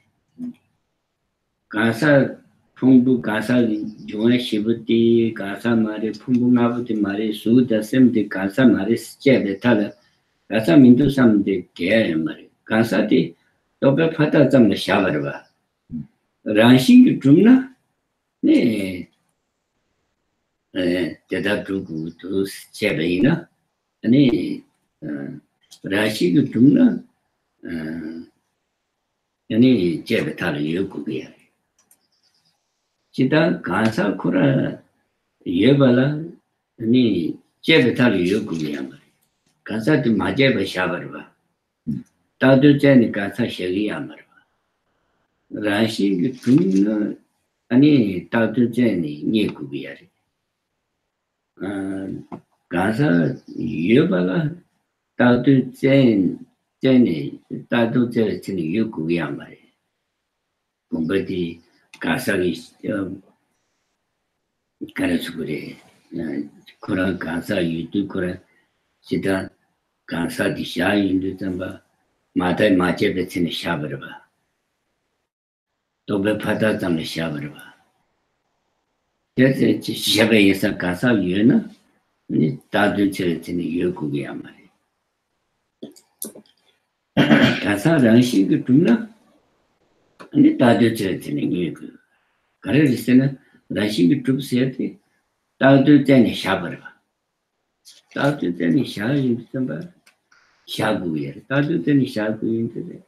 Casa Pumbu Casa Joan Shibuti, Casa Mari, Pumbu Nabuti Mari, Su, the same the Casa Maris Jet, the Tala, Casa Mindu some the care Mari. Casa di Dobe Pata some the Shavarva. Ranching Drumna? Ne. Deda Drugu to Chabina. Ne. Rashi to Drumna. Any Jebetala Yukuya. Chita Kansa Kura Yebala, any Jebetala Yukuya. Kansa to Majeba Shavarva. Tadu Jen Kansa Shagiyamar. Rashi Tuna, any Tadu Jenny, Nikubiari. Kansa Yebala, Tadu Jenny, Tadu Jenny Yukuyamari. Bumbati Kasagi Karasukure, Kura Kansa, Yutu Kura, Sita Kansa Disha into Tamba, Mata Machebets in the Shabaraba. Tobe Patas on the Shabaraba. That's a Shabe is a Kansa Yuna, Tadu Church in the Yukuyamari. Kansa Ranshi Tuna. And the Tadu Church in the Yuku. Karisina, Rashi troops here, Tadu Jenny Shabaraba. Tadu Jenny Shah into Tamba, Shabu, Tadu Jenny Shabu into the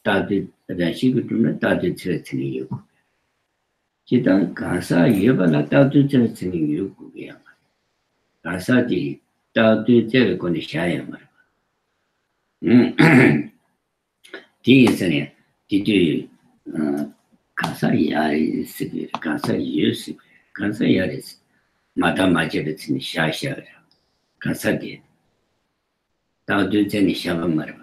Tadu Rashi Tuna, Tadu Church in the Yuku. Chitan Kansa Yebala Tadu Church in the Yuku. Kansa di Tadu Jericho Shayamar. Tea did you Kansa Yari Sibir, Kansa Yusip, Kansa Yaris, Madame Majabits in Shasha, Kansa did. Tadu Jenny Shavamar.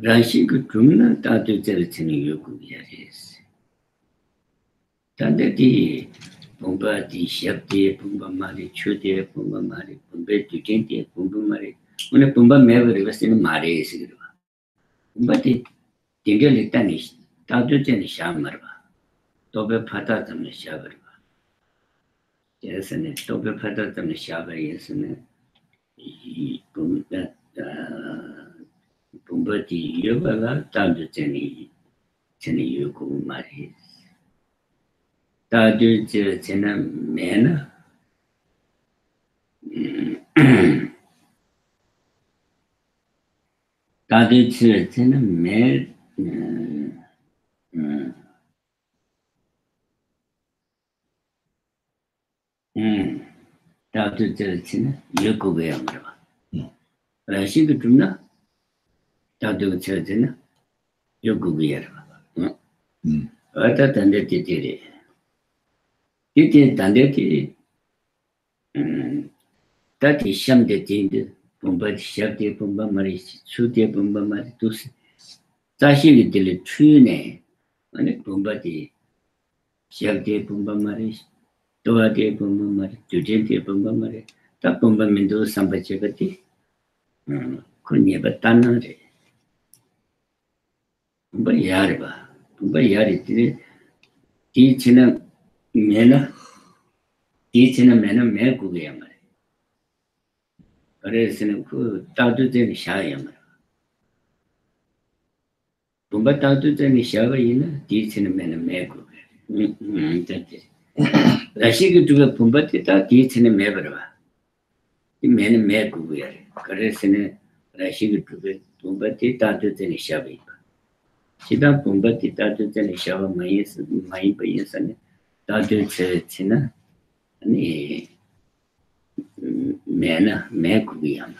Rashi could Trumna, Tadu Jeritini Yuku Yaris. Tandati, Pumba di Shapti, Pumba Mari, Chute, Pumba Mari, Pumba to Tinti, Pumba Mari, when a Pumba Mary was in Mari Sigma. But it didn't tanish, Tadu Jenny Shamarva. Tobe Pata tam Shavarva. Yes, and it Tobe Pata tam Shavar, yes, and Pumbati Yuvala, Tadu Jenny Yuku Maris. Tadu Jena Mena. Tadu Jena Mer. Tadu Jena Yuku. Rashi Gutuna Tadu Churchina Yuku. Other than the Titiri. Titi Tandeti that is Sham de Tind, Pumba Shakti Pumba Maris, Sutia Pumba Maritus, Tashi Dili Trune, and a Pumbati Shakti Pumba Maris, Toati Pumba Maris, Tujenti Pumba Maris, Tapumba Mindu Sambachakati, Kunyabatana, Pumba Yarba, Pumba Yari, teaching a mena, Merkuyamari. Resin Tadu Jen Shayamar. Pumba Tadu Jen Shavayina, teaching a man a Merku. Rashik to the Pumbatita, teaching a Mevra. The man a Merku. Caresine Rashik to the Pumbati Tadu Jen Shavi. Sida Pumbati Tadu Jen Shava Mayas, my Payas and Tadu China. Mena, Merkuyam.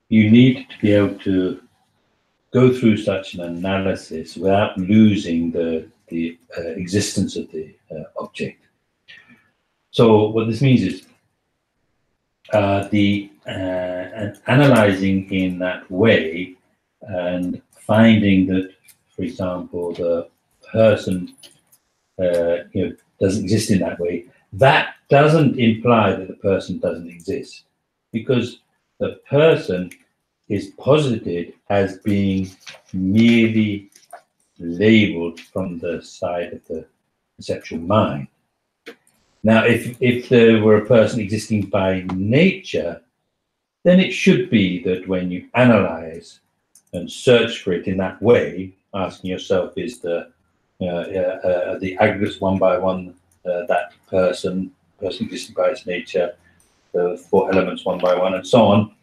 You need to be able to go through such an analysis without losing the existence of the object. So what this means is analyzing in that way and finding that, for example, the person doesn't exist in that way. That doesn't imply that the person doesn't exist, because the person is posited as being merely labeled from the side of the conceptual mind. Now, if there were a person existing by nature, then it should be that when you analyze and search for it in that way, asking yourself, is the aggregates one by one, that person existing by its nature, the 4 elements one by one, and so on,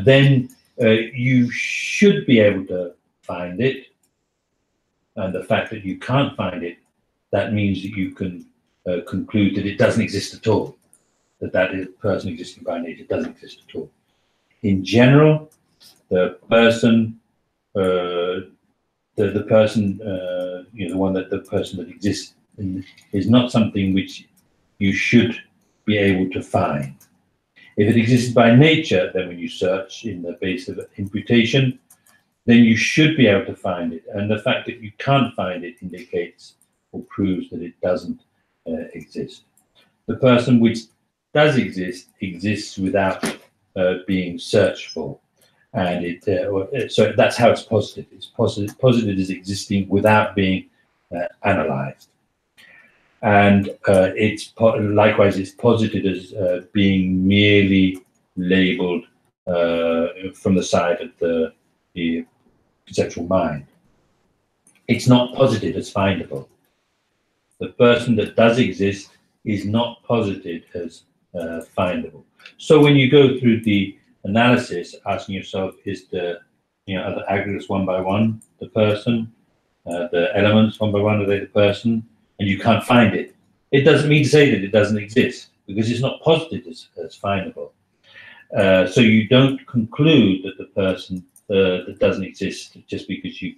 then you should be able to find it. And the fact that you can't find it, that means that you can conclude that it doesn't exist at all, that is person existing by nature doesn't exist at all. In general, the person, the person that exists is not something which you should be able to find. If it exists by nature, then when you search in the base of imputation, then you should be able to find it. And the fact that you can't find it indicates or proves that it doesn't exist. The person which does exist exists without being searched for. And so that's how it's posited. It's posited as existing without being analyzed. And likewise, it's posited as being merely labeled from the side of the conceptual mind. It's not posited as findable. The person that does exist is not posited as findable. So when you go through the analysis, asking yourself, is are the aggregates one by one the person, the elements one by one, are they the person, and you can't find it, it doesn't mean to say that it doesn't exist, because it's not posited as findable. So you don't conclude that the person that doesn't exist just because you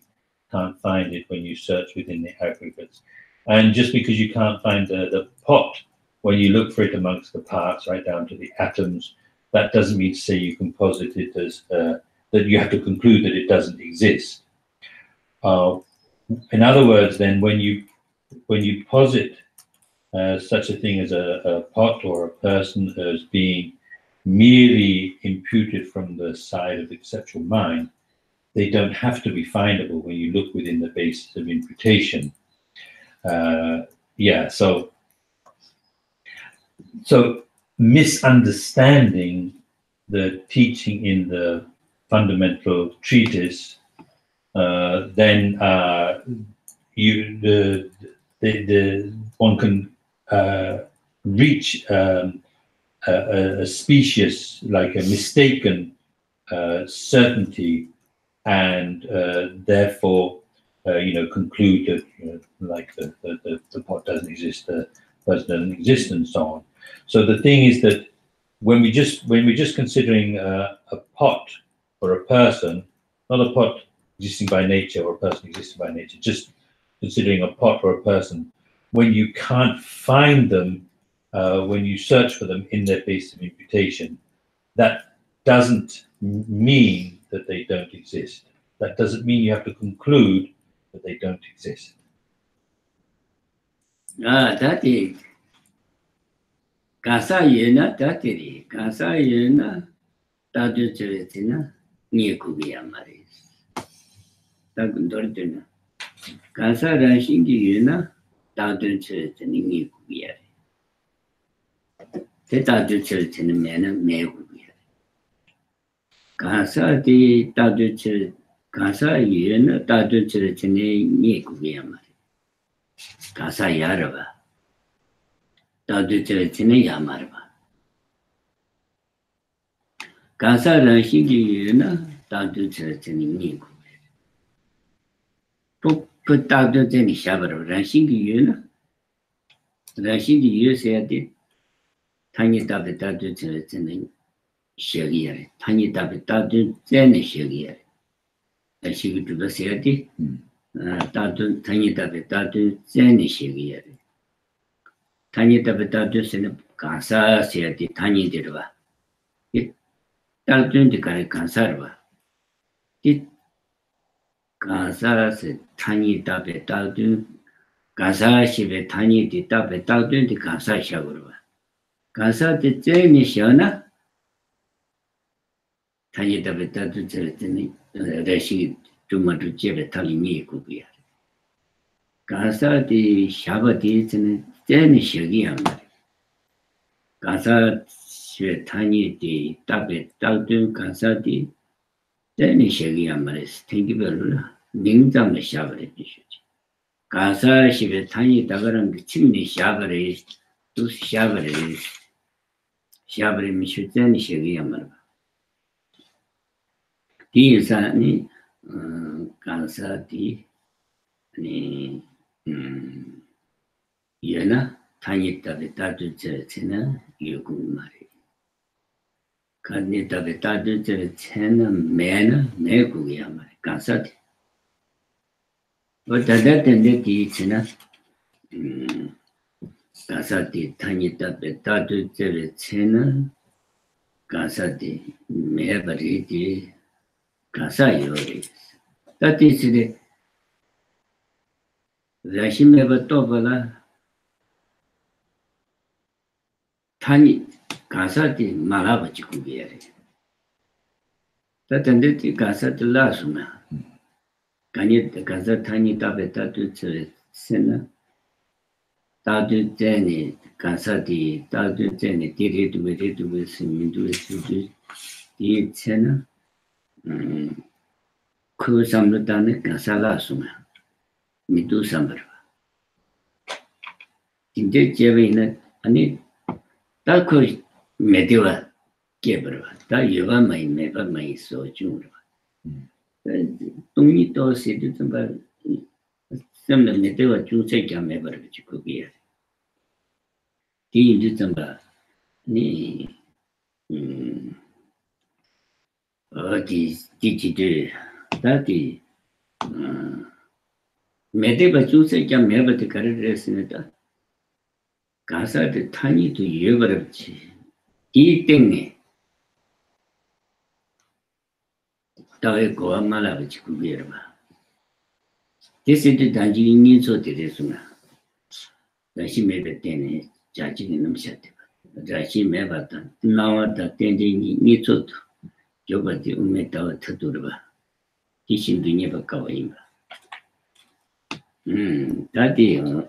can't find it when you search within the aggregates. And just because you can't find the pot when you look for it amongst the parts, right down to the atoms, that doesn't mean to say you can posit it as that you have to conclude that it doesn't exist. In other words, then, when you posit such a thing as a pot or a person as being merely imputed from the side of the conceptual mind, they don't have to be findable when you look within the basis of imputation. So misunderstanding the teaching in the fundamental treatise, then one can reach a specious, like a mistaken certainty, and therefore conclude that like the pot doesn't exist, the person doesn't exist, and so on. So the thing is that when we're just considering a pot or a person, not a pot existing by nature or a person existing by nature, just considering a pot or a person, when you can't find them, when you search for them in their base of imputation, that doesn't mean that they don't exist. That doesn't mean you have to conclude that they don't exist. That is Kasayena, that is Kasayena, that is Niakuyamaris. Takundortuna. Kasa Rashingi, that is Niakuyari. That is in the manner Meguyari. Kasa di Tadu Kasa Yena, that is in Niakuyamari. Kasa Yarava. Tadu Churchina Yamarva. Kasa Rashingi Yuna, Tadu Churchini Niku. Put Tadu Jenny Shabara, Rashingi Yuna. Rashingi Yu said it. Tiny Tabi Tadu Churchini Shagier. Tiny Tabi Tadu Jenny Shagier. A Shigi to the Sati. Tadu Tiny Tabi Tadu Jenny Shagier. Tani Tabeta Kansa said the Tani Dirva. It Dalton the Kansarva. It Kansa said Tani Tabeta Kansa Shive Tani the Tabeta the Kansa Shagurva. Kansa the Jenny Shana Tani Tabeta to Jeretini, Rashi to Matucheve Talimi Kubia. Kansa the Shabati Jenny Shagiam. Kansa Tani the Tabet Dalton Kansa the Jenny Shagiamaris, thank you very much. Ningdam the Shabari. Kansa Shive Tani Tagaran the chimney Shabari, two Shabari, Shabari Mishutan Shagiamar. These are Kansa the Yana Tani Tabetatu Jeretina, Yugumari. Kani Tabetatu Jeretina, Mena, Meguyamari, Kansati. But that ended the China Kansati, Tani Tabetatu Jeretina, Kansati, Mebari, Kansayori. That is the Rashimeva Tovala. Tani Kansati Malavachi Kubieri. That ended the Kansati Lasuma. Can you the Kansatani Tabetatu to Sena? Tadu Jenny, Kansati, Tadu Jenny, did it with Mindu the Sena? Kusamudane Kansalasuma. Midu Sambara. In the Jevina, I need. That could Mediva Gebra, that you are my never my so junior. Don't need to sit about some of the Mediva Juice can never which could be. He did some ni this digital that is Mediva Juice can never the career senator. Kansa the tiny to Yuvarchi, eating Taweko Malavich Kubirma. This is the Danji needs of the Resuna. That she made a ten judging in himself. That she never done. Now that tending needs of Jobati Umeta Taturba. Teaching to never cover him. That is.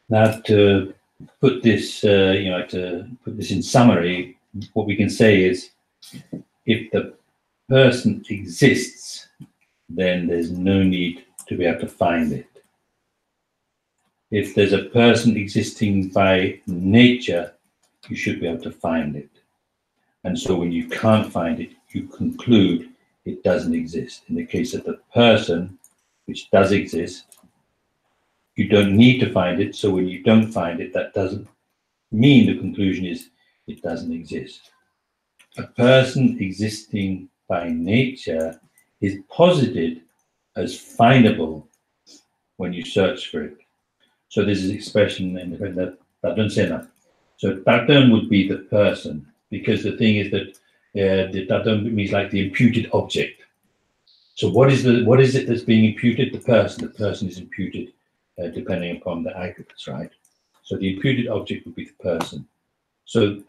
Now, to put this, to put this in summary, what we can say is, if the person exists, then there's no need to be able to find it. If there's a person existing by nature, you should be able to find it. And so when you can't find it, you conclude it doesn't exist. In the case of the person, which does exist, you don't need to find it, so when you don't find it, that doesn't mean the conclusion is it doesn't exist. A person existing by nature is posited as findable when you search for it. So this is expression in the Dadun Sena. So Dadun would be the person, because the thing is that the Dadun means like the imputed object. So what is it that's being imputed? The person. The person is imputed depending upon the aggregates, right? So the imputed object would be the person. So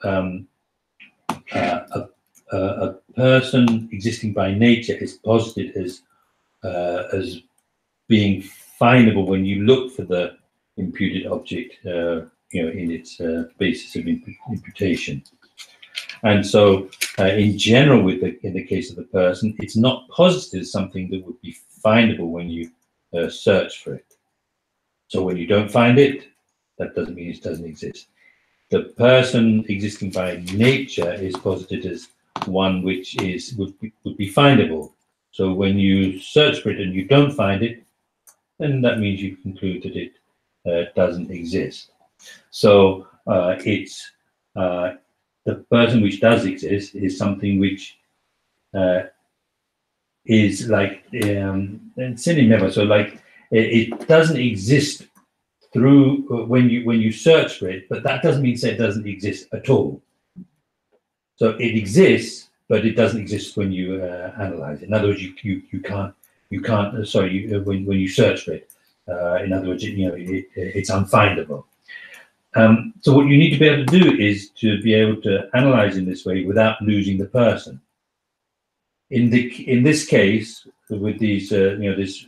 a person existing by nature is posited as being findable when you look for the imputed object, in its basis of imputation. And so, in general, in the case of the person, it's not posited as something that would be findable when you search for it. So when you don't find it, that doesn't mean it doesn't exist. The person existing by nature is posited as one which would be findable. So when you search for it and you don't find it, then that means you conclude that it doesn't exist. So it's the person which does exist is something which is like never. So like It doesn't exist through when you search for it, but that doesn't mean say it doesn't exist at all. So it exists, but it doesn't exist when you analyze it. In other words, you can't when you search for it. In other words, it's unfindable. So what you need to be able to do is to be able to analyze in this way without losing the person. In this case, with these this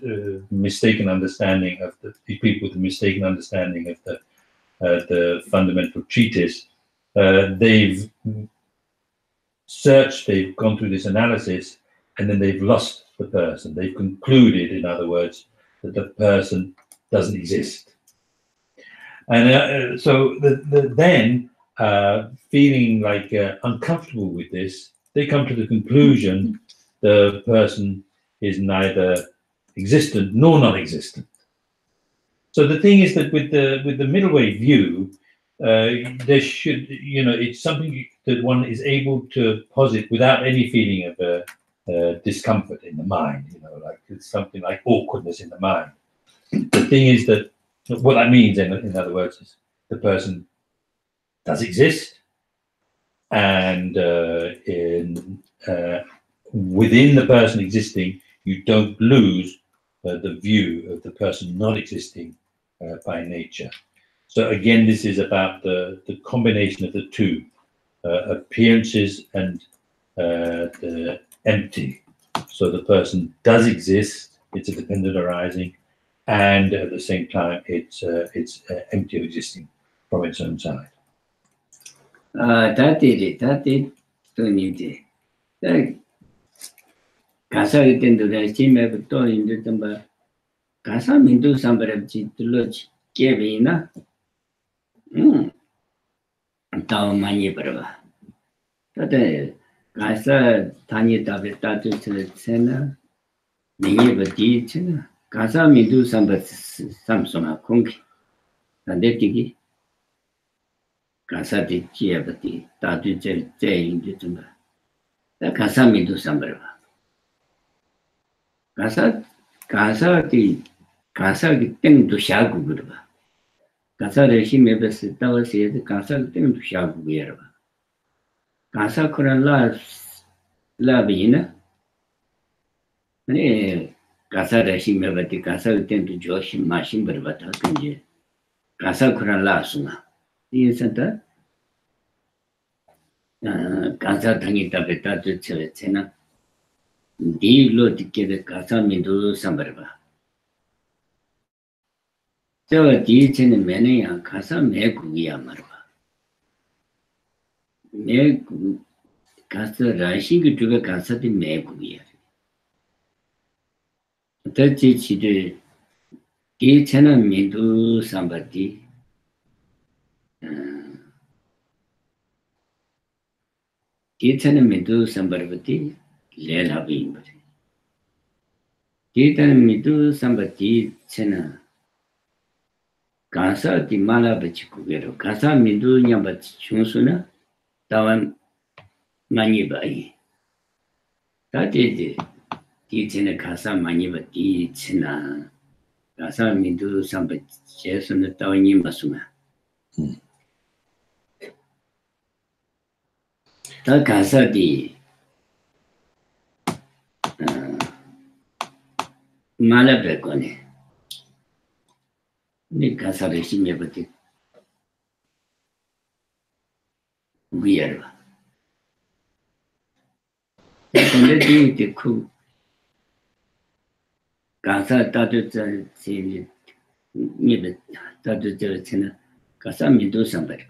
mistaken understanding of these people with the mistaken understanding of the fundamental treatise, they've searched, they've gone through this analysis, and then they've lost the person. They've concluded, in other words, that the person doesn't exist. And so then, feeling like uncomfortable with this, they come to the conclusion the person is neither existent nor non-existent. So the thing is that with the middle way view, there should, it's something that one is able to posit without any feeling of discomfort in the mind, like it's something like awkwardness in the mind. The thing is that what that means, in other words, is the person does exist, and within the person existing, you don't lose the view of the person not existing by nature. So again, this is about the combination of the two, appearances and the empty. So the person does exist, it's a dependent arising, and at the same time, it's empty of existing from its own side. That is Kasa itendura chime to into tamba Kasa mindu sambarabji tuloch kevina Tao mani barba. Tate Kasa tani tabe tatu sena Mini bati chena Kasa mindu samsoma kongi Tandetiki Kasa di chiabati tatu jay into tamba Kasa mindu sambaraba. Kasa ki teng tu shagu gurba. Kasa reshi mebes tawa se kasa teng tu shagu gurba. Kasa kuran la bina. Ne kasa reshi mebati kasa teng tu josh mashin berba ta kanje. Kasa kuran la sunga. Ini santa. Kasa tangi tabeta tu cena. Di lo dikke kasa mindu sambarba. Jawa di chene mene ya kasa me gugiya marba. Me kasa rashi ki tuga kasa di me gugiya. Tachi chide di chene mindu sambardi. Di chene mindu sambarbati. Lela bimbari. Titan mitu sambati chena. Kasa di mala bachi kugero. Kasa mitu nyambachi chunsuna. Tawan mani bai. Tati di chena kasa mani bati chena. Kasa mitu sambati chesuna tawan nyimbasuna. Ta kasa di Mala Becone. Nika Sarashi Mebati Weird. Secondly, the coup Kasa Tatu Sili Nibet Tatu Tina Kasa Midu somebody.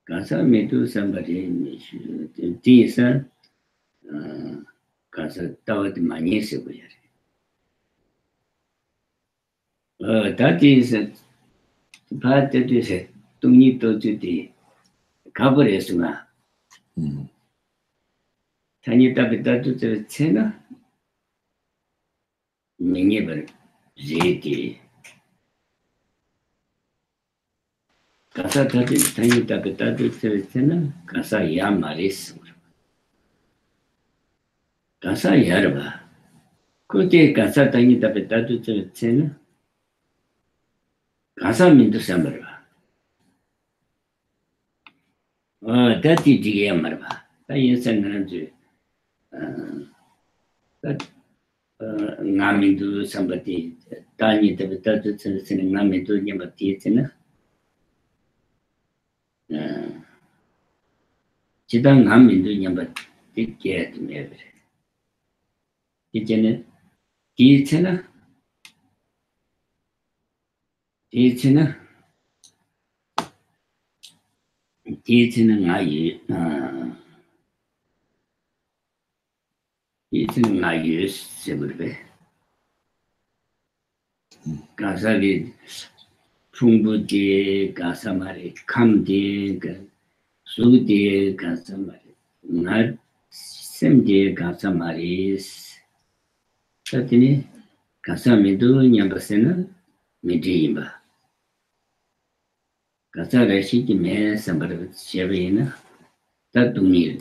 Kasa Midu somebody Tisa Kasa Tawat Manisi. That is part that is a Tunito to the Cabaresma. Tanita Betatu to the Cena Miniber Zeti Casa Tanita Betatu to the Cena Casa Yamaris Casa Yarba 그때 가사 다니다 뱉다도 저는 가사 민도 삼버봐. 다티 지게 말봐. 다 인생은 주 나민도 삼버티 다니다 뱉다도 저는 나민도 냐마티 있잖아. 지당 나민도 냐마티 깨트네. 이제는 있잖아. 있잖아. 이제는 아이 이제는 아이 세버베 가사리 풍부디 가사 말이 감디 수디 가사 말이 나 셈디 가사 말이 사티니 가사 미도 냠바세나 미디임바 가사 레시기 메 삼바르 셰베이나 따둥니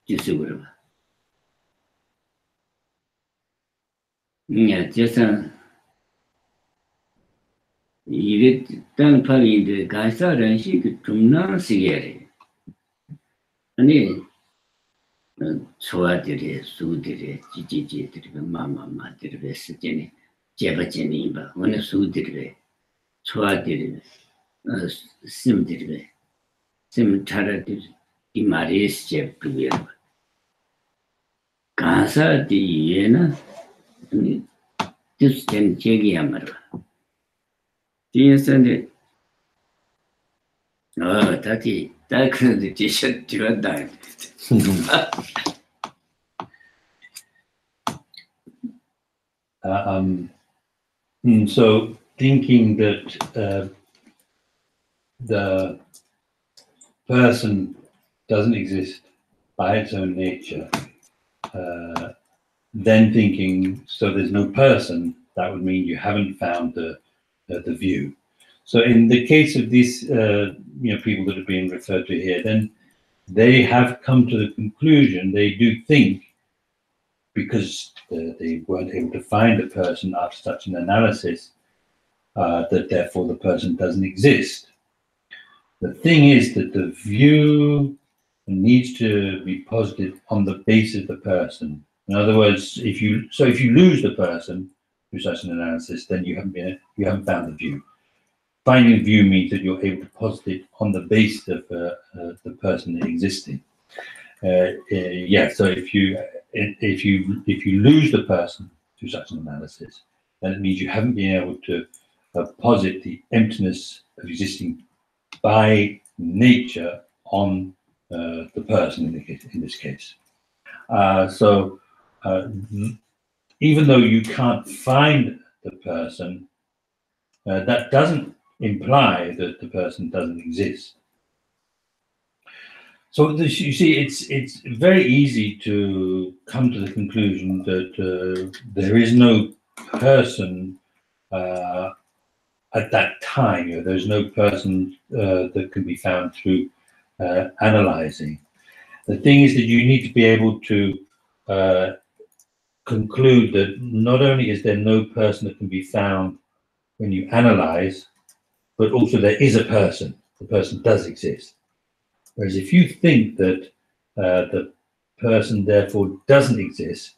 지수그르바 냐 제사 이게 땅 파리인데 가사 레시기 좀나시게 아니 초아들이 수들이 지지지들이 마마마들이 쓰지니 제바지니 봐 어느 수들이 초아들이 심들이 심 차라들이 이 말이 시작되고요. 가사디 얘는 아니 뜻은 제기야 말아. 뒤에서는 다티 딱그 티셔츠 왔다. So thinking that the person doesn't exist by its own nature, then thinking, so there's no person, that would mean you haven't found the view. So in the case of these people that are being referred to here, then they have come to the conclusion, they do think, because they weren't able to find a person after such an analysis, that therefore the person doesn't exist. The thing is that the view needs to be posited on the base of the person. In other words, if you lose the person through such an analysis, then you haven't found the view. Finding the view means that you're able to posit it on the base of the person existing. So if you lose the person through such an analysis, then it means you haven't been able to posit the emptiness of existing by nature on the person in this case. Even though you can't find the person, that doesn't imply that the person doesn't exist. So you see, it's very easy to come to the conclusion that there is no person at that time. There's no person that can be found through analyzing. The thing is that you need to be able to conclude that not only is there no person that can be found when you analyze, but also there is a person. The person does exist. Whereas if you think that the person therefore doesn't exist,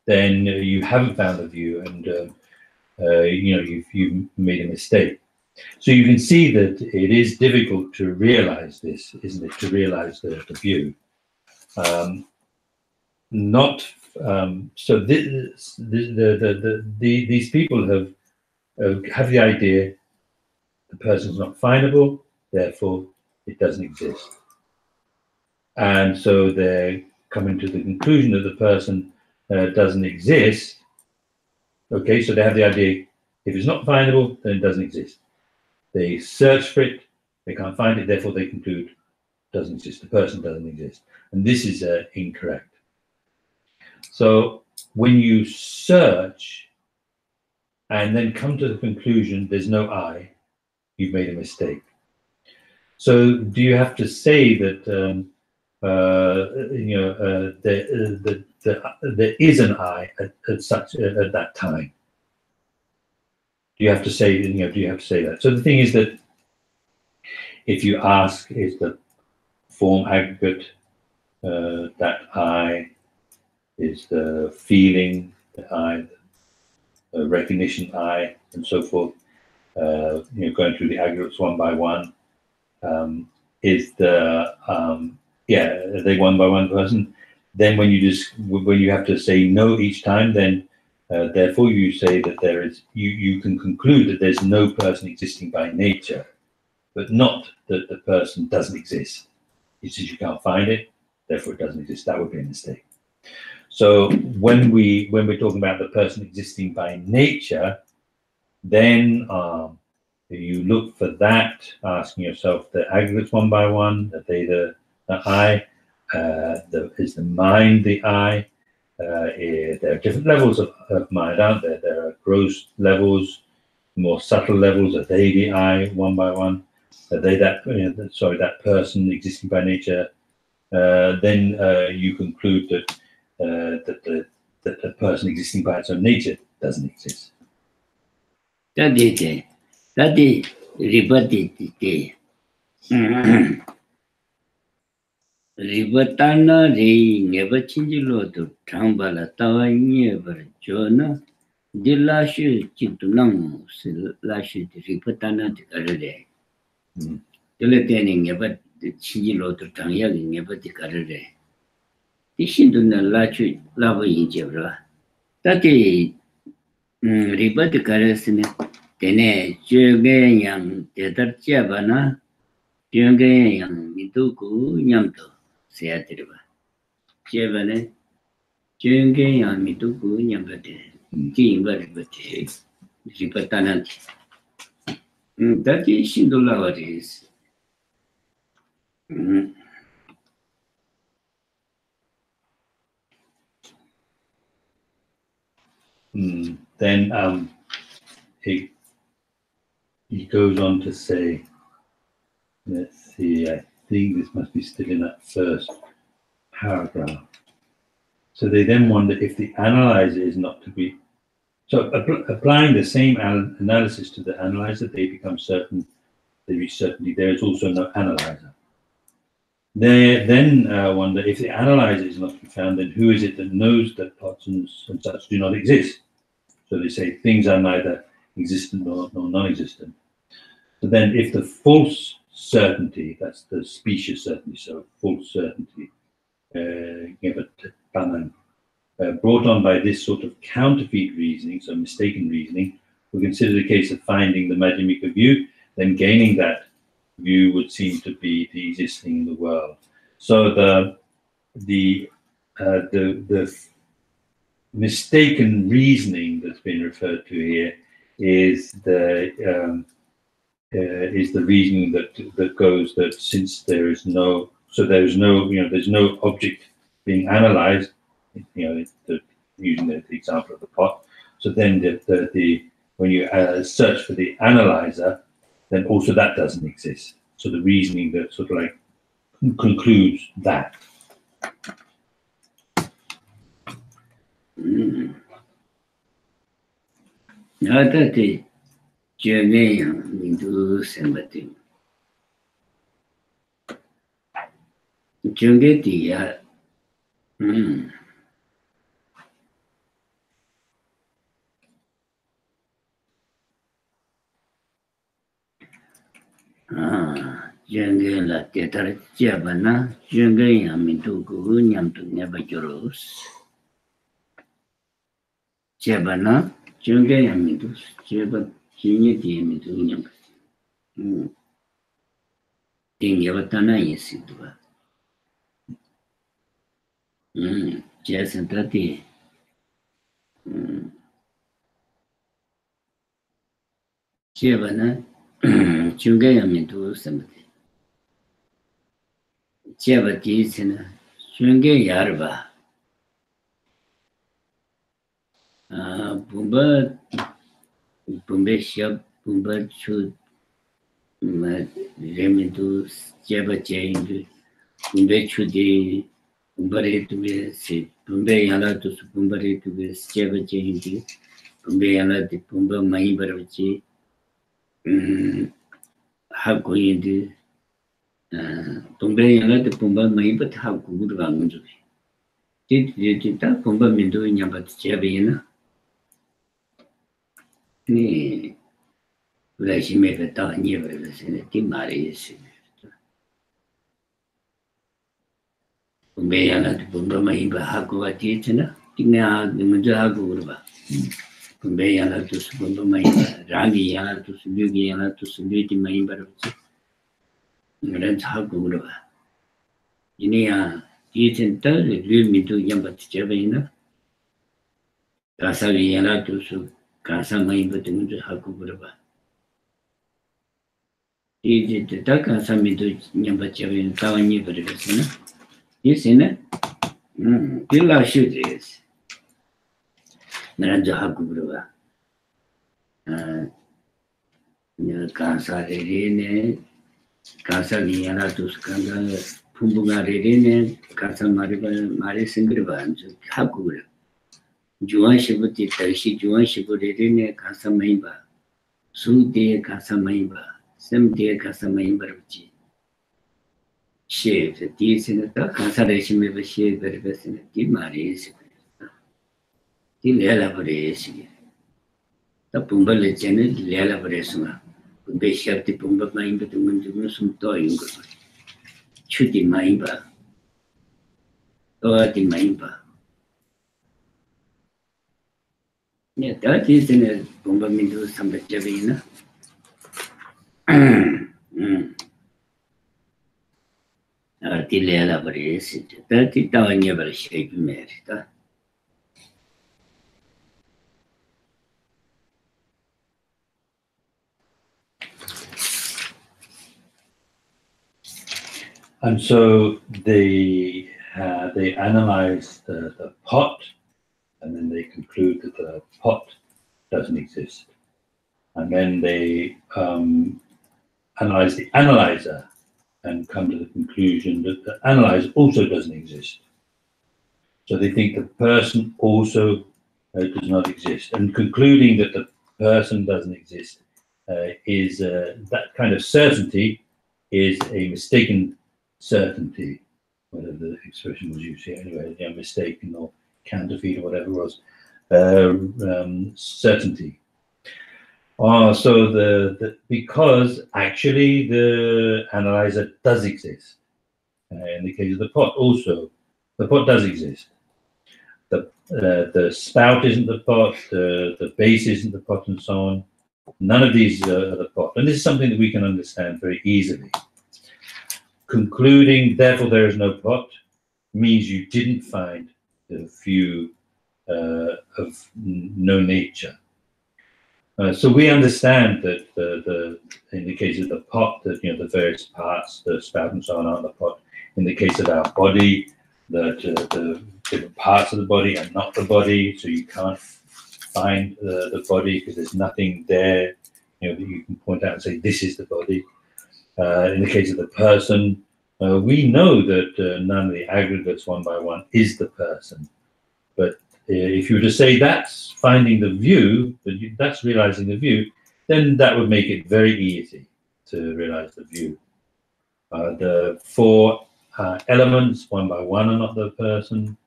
then you haven't found the view, and you've made a mistake. So you can see that it is difficult to realize this, isn't it? To realize the view. These people have the idea the person's not findable, therefore it doesn't exist. And so they're coming to the conclusion that the person doesn't exist. Okay, so they have the idea, if it's not findable, then it doesn't exist. They search for it, they can't find it, therefore they conclude it doesn't exist, the person doesn't exist. And this is incorrect. So when you search and then come to the conclusion there's no I, you've made a mistake. So do you have to say that there is an I at that time. Do you have to say, do you have to say that? So the thing is that if you ask, is the form aggregate that I, is the feeling the I, the recognition I, and so forth, going through the aggregates one by one, is the are they one by one person? Then when you have to say no each time, then therefore you say that there is, you can conclude that there's no person existing by nature, but not that the person doesn't exist. It's just you can't find it, therefore it doesn't exist. That would be a mistake. So when we're talking about the person existing by nature, then you look for that, asking yourself the aggregates one by one, are they the I, is the mind the I? There are different levels of mind, aren't there? There are gross levels, more subtle levels, are they the I one by one? Are they that person existing by nature? Then you conclude that the person existing by its own nature doesn't exist. That is rebutted. Ribatana re never change lo to Trambala Tawa never Jonah. The lashu chitunam, lashu ripatana the other day. The letting about the chilo to Tanyag about the other day. The shinduna lachu lava in Jebra. That is rebut the caressing. Tene, Joge yang Tetar Chabana, Joge yang Mituku Yamto, Seatriba. Chabane, Joge yang Mituku Yambate, Kimbate, Ripatananti. That is Shindulawaris. Then he goes on to say, let's see, I think this must be still in that first paragraph. So they then wonder if the analyzer is not to be, so applying the same analysis to the analyzer, they become certain, they reach certainty there is also no analyzer. They then wonder if the analyzer is not to be found, then who is it that knows that parts and such do not exist? So they say things are neither existent nor non-existent. So then if the false certainty, that's the specious certainty, so false certainty, brought on by this sort of counterfeit reasoning, so mistaken reasoning, we consider the case of finding the Madhyamika view, then gaining that view would seem to be the existing in the world. So the mistaken reasoning that's been referred to here is the reasoning that goes that since there is no, so there's no object being analyzed, using the example of the pot. So then when you search for the analyzer, then also that doesn't exist. So the reasoning that sort of like concludes that. Now that is journey into sympathy. Jungeti, Jungle la Tetar Jabana, Jungle Yamintu Gunyam to Nebajuros. Jabana, Jungle Yamintus, Jabba, Unity Yamintu. Tingavatana is it. Just and Tati. Jabana, Jungle Yamintu somebody. Jabati in a Jungle Yarba. Bumba Shop, Bumba should Remedus, Jabba change, Bumba should be buried to be said, Bombay Yala to Sukumbari to the Stevachi Hindi, Bombay Yala the Pumba Mahibarachi, Hakoyindi, Bombay Yala the Pumba Mahibat Haku Ranju. Did that Pumba Mindu in Yabat Chavina? Ni Rashi made a town near the vicinity, Maris. Kumbeyana to Pumba Mahiba Haku Atichana, Tina, the Majahakurva. Kumbeyana to Pumba Mahiba, Rangi Yana to Subugi Yana to Subuti Mahiba. That's Hakurva. Inia, Eaton tell the real me to Yambat Chavina. Kasagi Yana to Kasa Mahiba to Hakurva. Is it the Kasa Midu Yambachavin Tawani Vergasina? Yes, in it? Killa shoot is Narajahakurva. Kasa Rene, Kasa Liana to Skanda, Pumbuga Rene, Kasa Mariba, Maris and Grivans, Hakura. Juan Shibuti, Tashi, Juan Shiburi, Kasa Maiba, Su de Kasa Maiba, Sem de Kasa Maiba. Shave the teeth in the consideration of a shave very best in the Maris. The elaboration. The Pumba legend, the elaboration. They shave the Pumba mind between the some toy. Shooting Maiba. Or the Maiba. Yeah, that is in a Pumba Mindu some Javina. Artilleria Brace, 30,000 never shape merit. And so they analyze the pot, and then they conclude that the pot doesn't exist. And then they analyze the analyzer and come to the conclusion that the analyzer also doesn't exist. So they think the person also does not exist. And concluding that the person doesn't exist is that kind of certainty is a mistaken certainty, whatever the expression was used here anyway, mistaken or counterfeit or whatever it was, certainty. So because actually the analyzer does exist. In the case of the pot also, the pot does exist. The spout isn't the pot, the base isn't the pot, and so on. None of these are the pot. And this is something that we can understand very easily. Concluding, therefore there is no pot, means you didn't find the view of no nature. So we understand that in the case of the pot, that the various parts, the spout and so on, are the pot. In the case of our body, that the different parts of the body are not the body, so you can't find the body because there's nothing there, that you can point out and say this is the body. In the case of the person, we know that none of the aggregates one by one is the person, but if you were to say that's finding the view, that's realizing the view, then that would make it very easy to realize the view. The four elements, one by one, are not the person.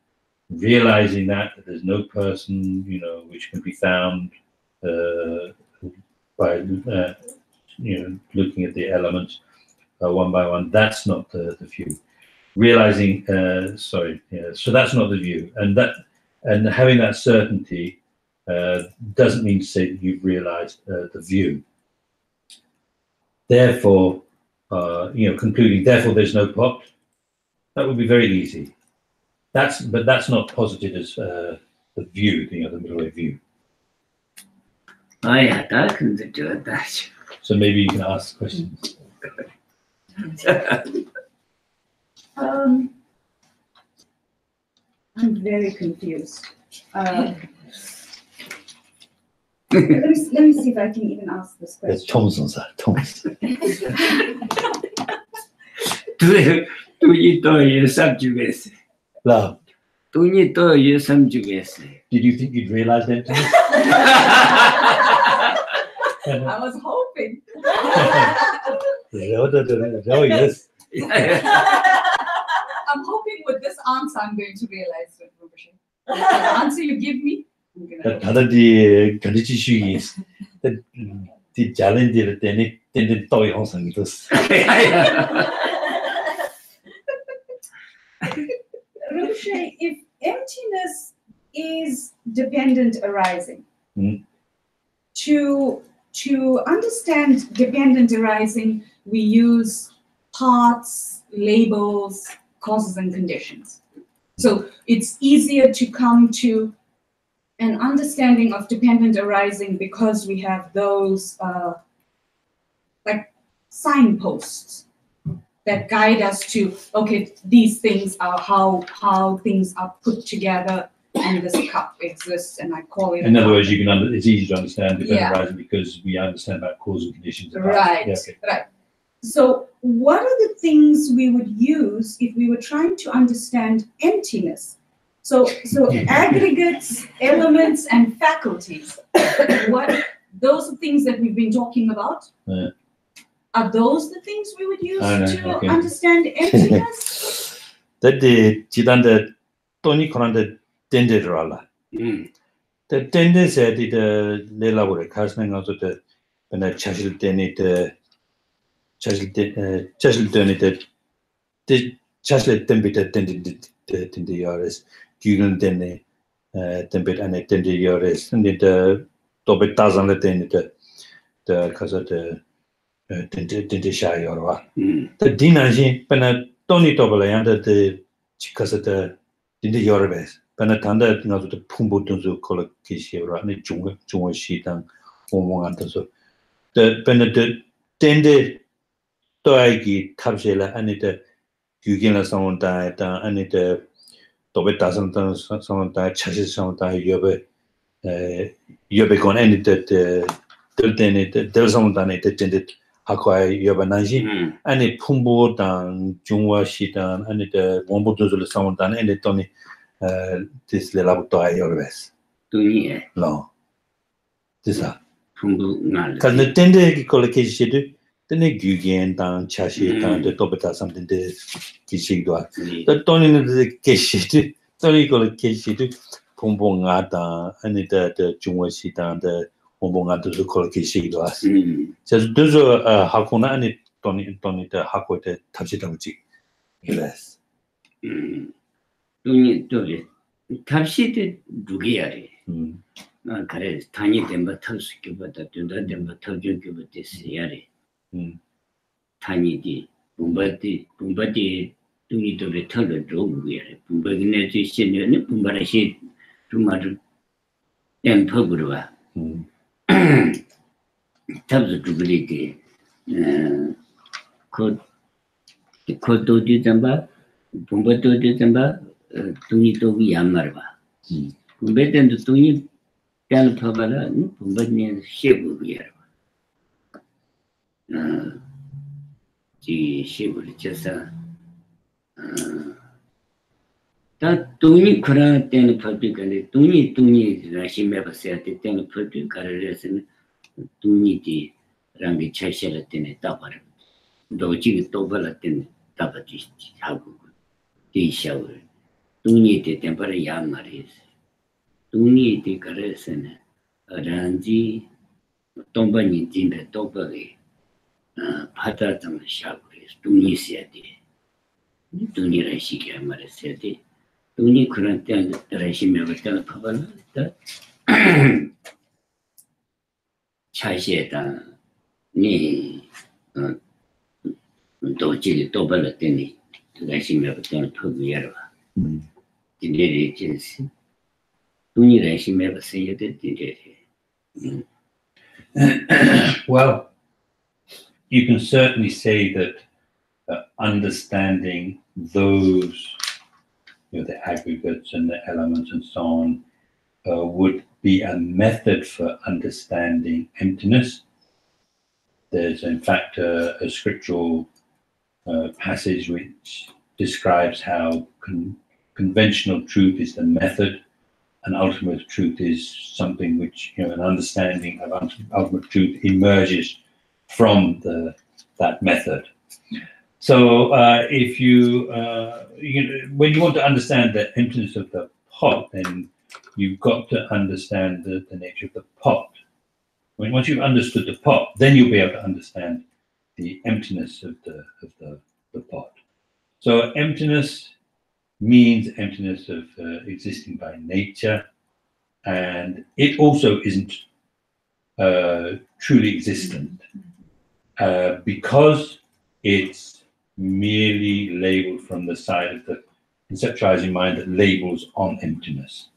Realizing that there's no person, which can be found by looking at the elements one by one, that's not the view. Realizing, so that's not the view, and having that certainty doesn't mean to say that you've realized the view. Therefore, concluding, therefore there's no pot, that would be very easy. But that's not posited as the view, the middle way view. I can do that. So maybe you can ask questions. I'm very confused. Let me see if I can even ask this question. Thompson, sir. Thompson. Do you subjugate? Love. 돈이 또 유섬 주겠어요. Did you think you'd realize emptiness? I was hoping. Oh, yes. I'm hoping with this answer I'm going to realize it, Rupashan. The answer you give me, I'm gonna. 다들 가르치시기 이 챌린지를 때니 또 영상이 됐어. Rupashan, if emptiness is dependent arising, to understand dependent arising, we use parts, labels, causes and conditions. So it's easier to come to an understanding of dependent arising because we have those like signposts that guide us to, okay, these things are how things are put together and this cup exists and I call it. In other words, you can it's easy to understand dependent Yeah. arising because we understand about cause and conditions. Right, Yeah, okay. right. So what are the things we would use if we were trying to understand emptiness? So aggregates, elements, and faculties. What those are things that we've been talking about? Yeah. Are those the things we would use to okay. understand emptiness? That the 지단데 돈이 그런데 된대더라. The tende said the labor casting out of the chashil denit chashil denit the chashil tempit tended in the yaris Julian denne tempit and attended yaris and the tobit doesn't let in the cause of the shy or the dinaji pena Tony Tobala under the because of the Yorubes. Panatanda, you know, the Pumbutunzu Kolakishira, and the Junga sheet and Homongantazo. The Benedict Tende Toagi Tabsela, and it Hugina someone died, and it Tobetasan someone died, Chassis someone died, Yobecon, and it there's someone done it attended Hakwai Yobanaji, and it Pumbo dan Jungwa sheet and it Wombutunzu someone done, and it Tony. This level I always. 돈이 No. This are. 풍부날. Because the tende collocation, then a gugan down, chashi down, the topeta something the kishig do. The Tony the kishit, Tony collocation, Pumbongata, and the Jungwashi down the Pumbongata to collocation to us. So those are Hakuna and it Tony the Hako the Tachitamuchi. Yes. 돈이 또 탑시드 누구야래. 그래 단위 된바 탑수기보다 된다 된바 탑주기보다 됐어야래. 단위디 분바디 돈이 또 배터를 줘고야래. 분바기네 지시는 분바라시 주마를 엠퍼브로 와. 탑수 두블리디 코도디 담바 분바도디 담바 돈이 또 위안말봐. 분배된도 돈이 tel phabala pumbadne shebu yar ji shebu chasa ta tuni khara ten phabi kale tuni rashi me basya te ten phabi karalesin tuni ti rangi chashara ten tabar doji to bala ten tabati hagu ti shaw tuni te tempara yamaris Tuni di karesene ranji tombani jimbe topagi patatam shagris tuni siati tuni rashi ke amare siati tuni kuranten rashi me batan phabala ta chasheta ni doji topala teni rashi me batan phagiyarwa dinere jinsi Well, you can certainly say that understanding those, the aggregates and the elements and so on, would be a method for understanding emptiness. There's, in fact, a scriptural passage which describes how conventional truth is the method, and ultimate truth is something which, you know, an understanding of ultimate truth emerges from that method. So if you, when you want to understand the emptiness of the pot, then you've got to understand the nature of the pot. Once you've understood the pot, then you'll be able to understand the emptiness of the pot. So emptiness means emptiness of existing by nature, and it also isn't truly existent because it's merely labeled from the side of the conceptualizing mind that labels on emptiness.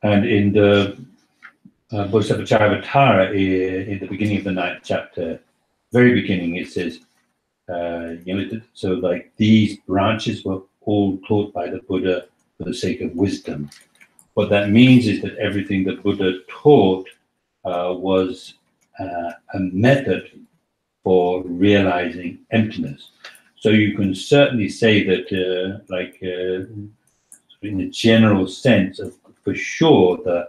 And in the Bodhisattva Charivatara, in the beginning of the 9th chapter, very beginning, it says, so like these branches were all taught by the Buddha for the sake of wisdom. What that means is that everything that Buddha taught was a method for realizing emptiness. So you can certainly say that, in the general sense of, for sure, the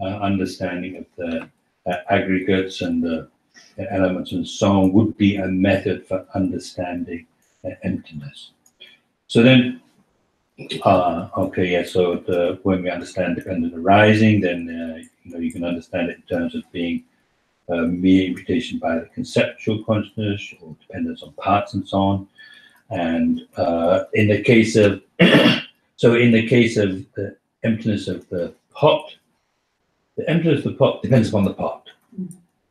understanding of the aggregates and the elements and so on would be a method for understanding emptiness. So then, so when we understand dependent arising, then you can understand it in terms of being mere imputation by the conceptual consciousness or dependence on parts and so on. And in the case of the emptiness of the pot, the emptiness of the pot depends upon the pot.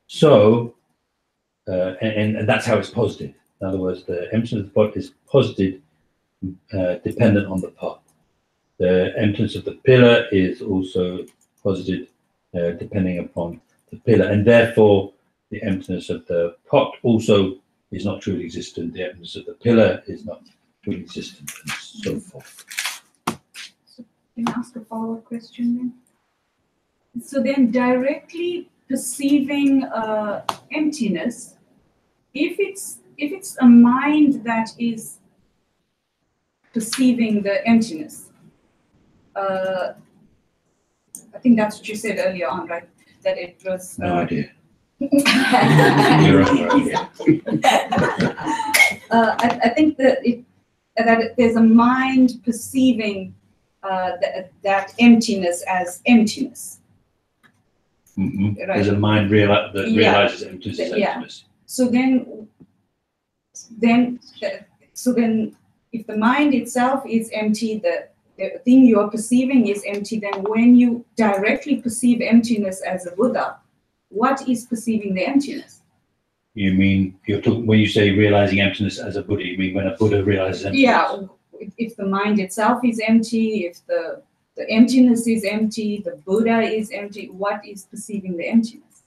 So, and that's how it's posited. In other words, the emptiness of the pot is posited dependent on the pot. The emptiness of the pillar is also posited depending upon the pillar, and therefore the emptiness of the pot also is not truly existent. The emptiness of the pillar is not truly existent, and so forth. So can I ask a follow-up question then? So then, directly perceiving emptiness, if it's a mind that is perceiving the emptiness, I think that's what you said earlier on, right? That it was. No idea. I think that there's a mind perceiving that emptiness as emptiness. Mm-hmm. Right. There's a mind that realizes emptiness as emptiness. So then, if the mind itself is empty, the thing you are perceiving is empty, then when you directly perceive emptiness as a Buddha, what is perceiving the emptiness? You mean, when you say realizing emptiness as a Buddha, you mean when a Buddha realizes emptiness? Yeah, if the mind itself is empty, if the emptiness is empty, the Buddha is empty, what is perceiving the emptiness?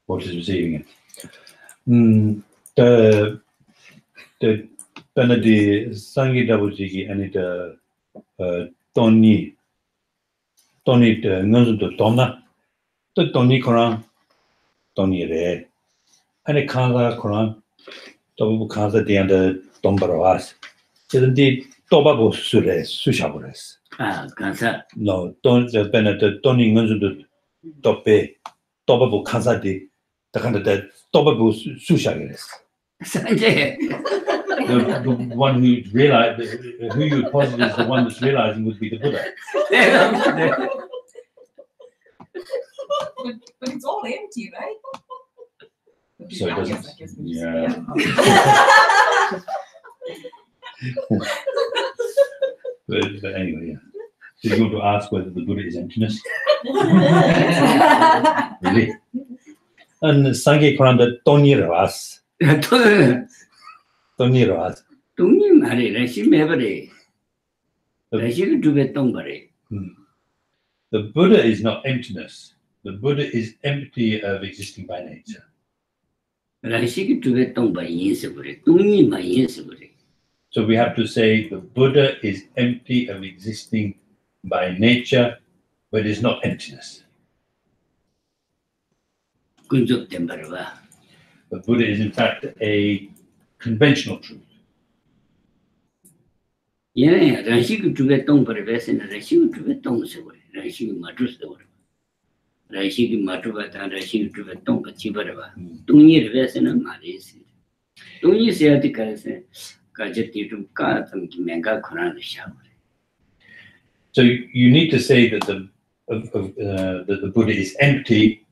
What is perceiving it? The Benedi Sangi Dabujigi and it Tony the Nunzu to Tona, the Tony Koran, Tony Re, and a Kaza Koran, Tobu Kaza the under Tombaras. So the Tobabo Sures, Sushabures. Kansa. No, don't the Benedict Tony Nunzu to Tope, Tobabo Kaza the kind of that Tobabo Sushabures. Sanjay. The one who realized, who you would posit is the one that's realizing would be the Buddha. But it's all empty, right? So it doesn't. I guess Yeah. But anyway, yeah. So you want to ask whether the Buddha is emptiness? Really? And Sangye Kuranda Tony Ravas. Tony Ravas. Tungi Mari, Rashi Mevare. Rashi to be Tombare. The Buddha is not emptiness. The Buddha is empty of existing by nature. Rashi to be Tomba Yinsabure. Tungi my Yinsabure. So we have to say the Buddha is empty of existing by nature, but is not emptiness. Kunjuk Tembarava. The Buddha is in fact a conventional truth. Yeah, Rashi to be Tombare and Rashi to be Tongsabure. Rashi Matus the word. Rashi Matubata, Rashi to be Tonga Chibarava. Tungi Reves and Maris. Tungi Seatica Kajati to Katam Manga Koran shower. So you need to say that that the Buddha is empty,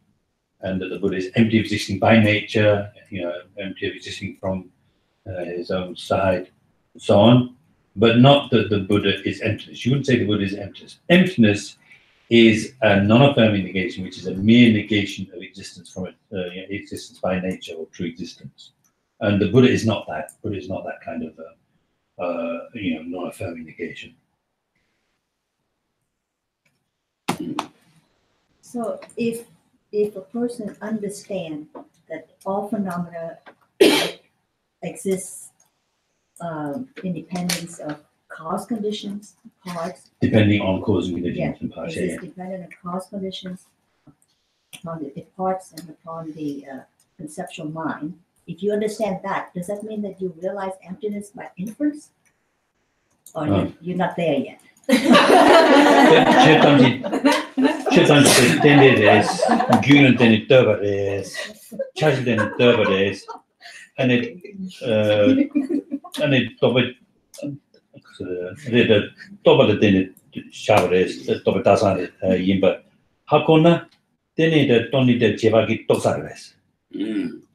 and that the Buddha is empty of existing by nature, empty of existing from his own side, and so on, but not that the Buddha is emptiness. You wouldn't say the Buddha is emptiness. Emptiness is a non-affirming negation, which is a mere negation of existence from existence by nature or true existence. And the Buddha is not that. Buddha is not that kind of non-affirming negation. So if a person understands that all phenomena exists independence of cause conditions, parts. Depending on cause and conditions and parts. Exists dependent on cause conditions, upon the parts and upon the conceptual mind. If you understand that, does that mean that you realize emptiness by inference? Or you're not there yet?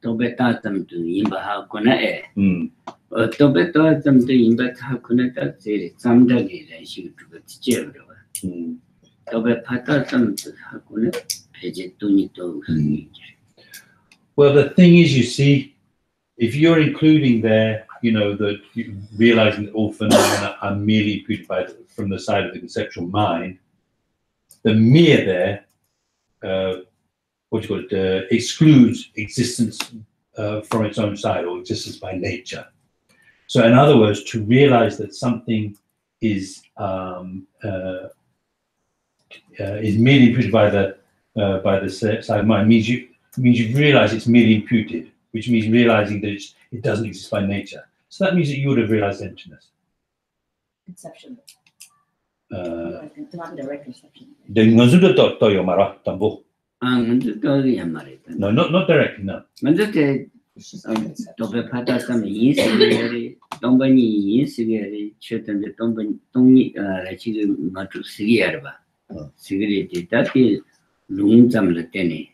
Tobetatam to Imba Hakuna. Tobetatam to Imba Hakuna, that's it. Some day I shoot to get children. Tobetatam to Hakuna, Pejetunito. Well, the thing is, you see, if you're including there, that realizing that all phenomena are merely imputed from the side of the conceptual mind, the mere there, excludes existence from its own side, or existence by nature. So, in other words, to realize that something is merely imputed by the side mind means you realize it's merely imputed, which means realizing that it doesn't exist by nature. So that means that you would have realized emptiness. Conceptually. Not direct conception. No, not directly, no. Tobe Patasam Yisigari, Dombani Yisigari, Chetan the Dombani Rachi Matu Sigierba, Sigurity, that is Lunzam Latene,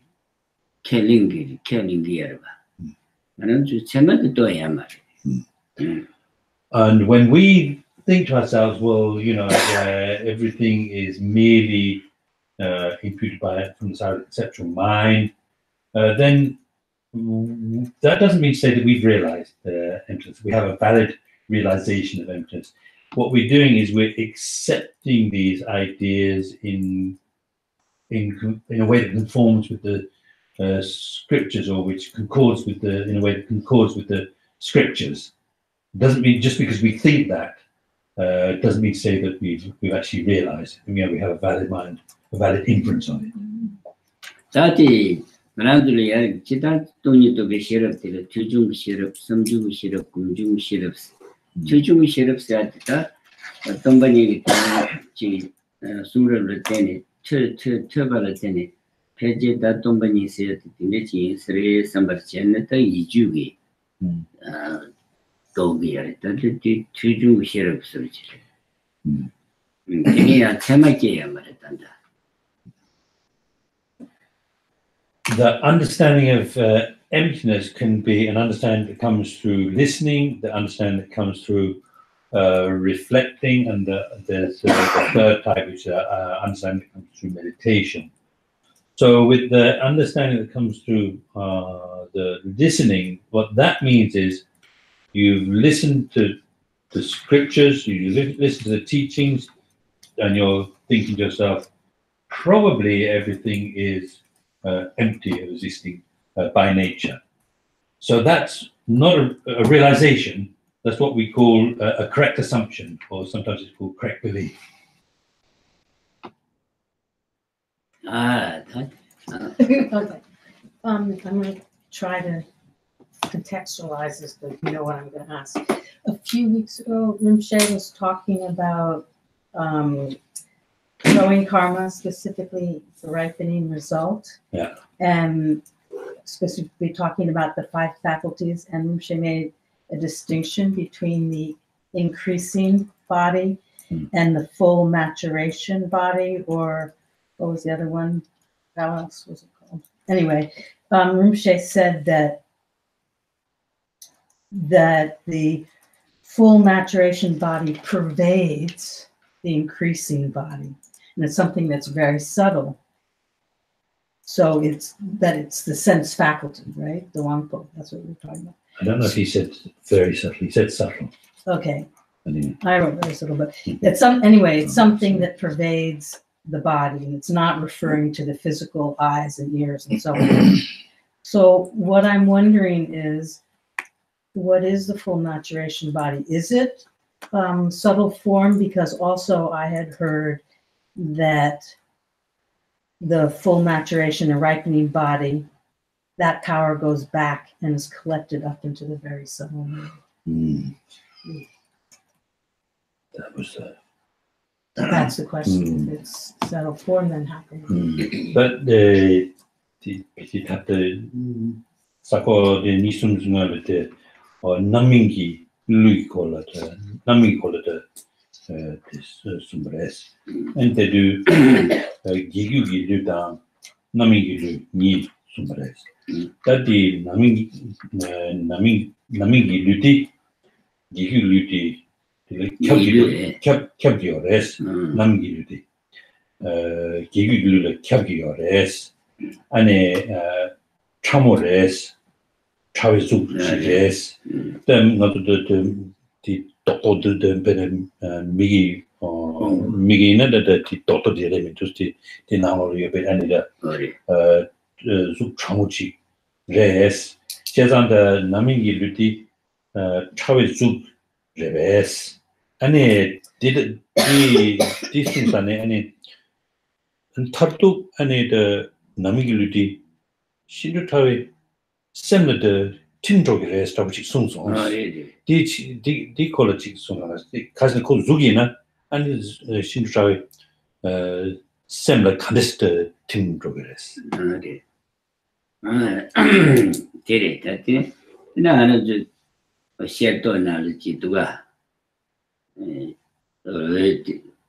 Kelling Yerba. And to Chema the Doyamari. And when we think to ourselves, well, everything is merely imputed from the side of the conceptual mind, then that doesn't mean to say that we've realized emptiness. We have a valid realization of emptiness. What we're doing is we're accepting these ideas in a way that conforms with the scriptures, or which concords with in a way that concords with the scriptures. Doesn't mean just because we think that, doesn't mean to say that we've actually realized it. We have a valid mind, a valid inference on it. 자티 그나들이 지다 돈이도 베시럽들 주중 시럽 삼중 시럽 금중 시럽 주중 시럽 사다 어떤 분이 지 수를 때니 처벌을 때니 폐지다 어떤 분이 있어야 되는지 스레 삼버전에다 이주기 도기야 다들 주중 시럽 소리지 그냥 참아게야 말했단다. The understanding of emptiness can be an understanding that comes through listening, the understanding that comes through reflecting, and there's the third type, which is understanding that comes through meditation. So with the understanding that comes through the listening, what that means is you've listened to the scriptures, you listen to the teachings, and you're thinking to yourself, probably everything is empty of existing by nature. So that's not a realization. That's what we call a correct assumption, or sometimes it's called correct belief. Okay. I'm going to try to contextualize this, but you know what I'm going to ask. A few weeks ago, Rinpoche was talking about knowing karma, specifically the ripening result. Yeah. And specifically talking about the 5 faculties, and Rinpoche made a distinction between the increasing body and the full maturation body, or what was the other one? How else was it called? Anyway, Rinpoche said that the full maturation body pervades the increasing body, and it's something that's very subtle. So it's the sense faculty, right? The Wangpo, that's what we're talking about. I don't know if he said very subtle. He said subtle. Okay. Anyway. I wrote very subtle, but it's something that pervades the body, and it's not referring to the physical eyes and ears and so on. So what I'm wondering is, what is the full maturation body? Is it subtle form? Because also I had heard that the full maturation and ripening body, that power goes back and is collected up into the very subtle mind. That was That's the question. If it's subtle form, then how can it? But the Sako the Nisum Zunga Namingi Lui call it Namingi call it this Sumbres, and they do Gigi do down Namingi do Ni Sumbres. That the Namingi Luti Gigi Luti Cabdiores Namingi Luti Gigi Lula Cabdiores and Chamores Chavisu them not the doctor the Migi Migina the doctor the element to the now a bit and the Zuchamuchi Res Chazan the Namingi Luti Chavisu Reves and it did these things and Tartu and the Namingi Luti Shindutawi similar to Tindrog rest of which songs on the quality songs, the cousin called Zugina and Shindrawi similar candist Tindrog rest. Did it? No, a shared analogy to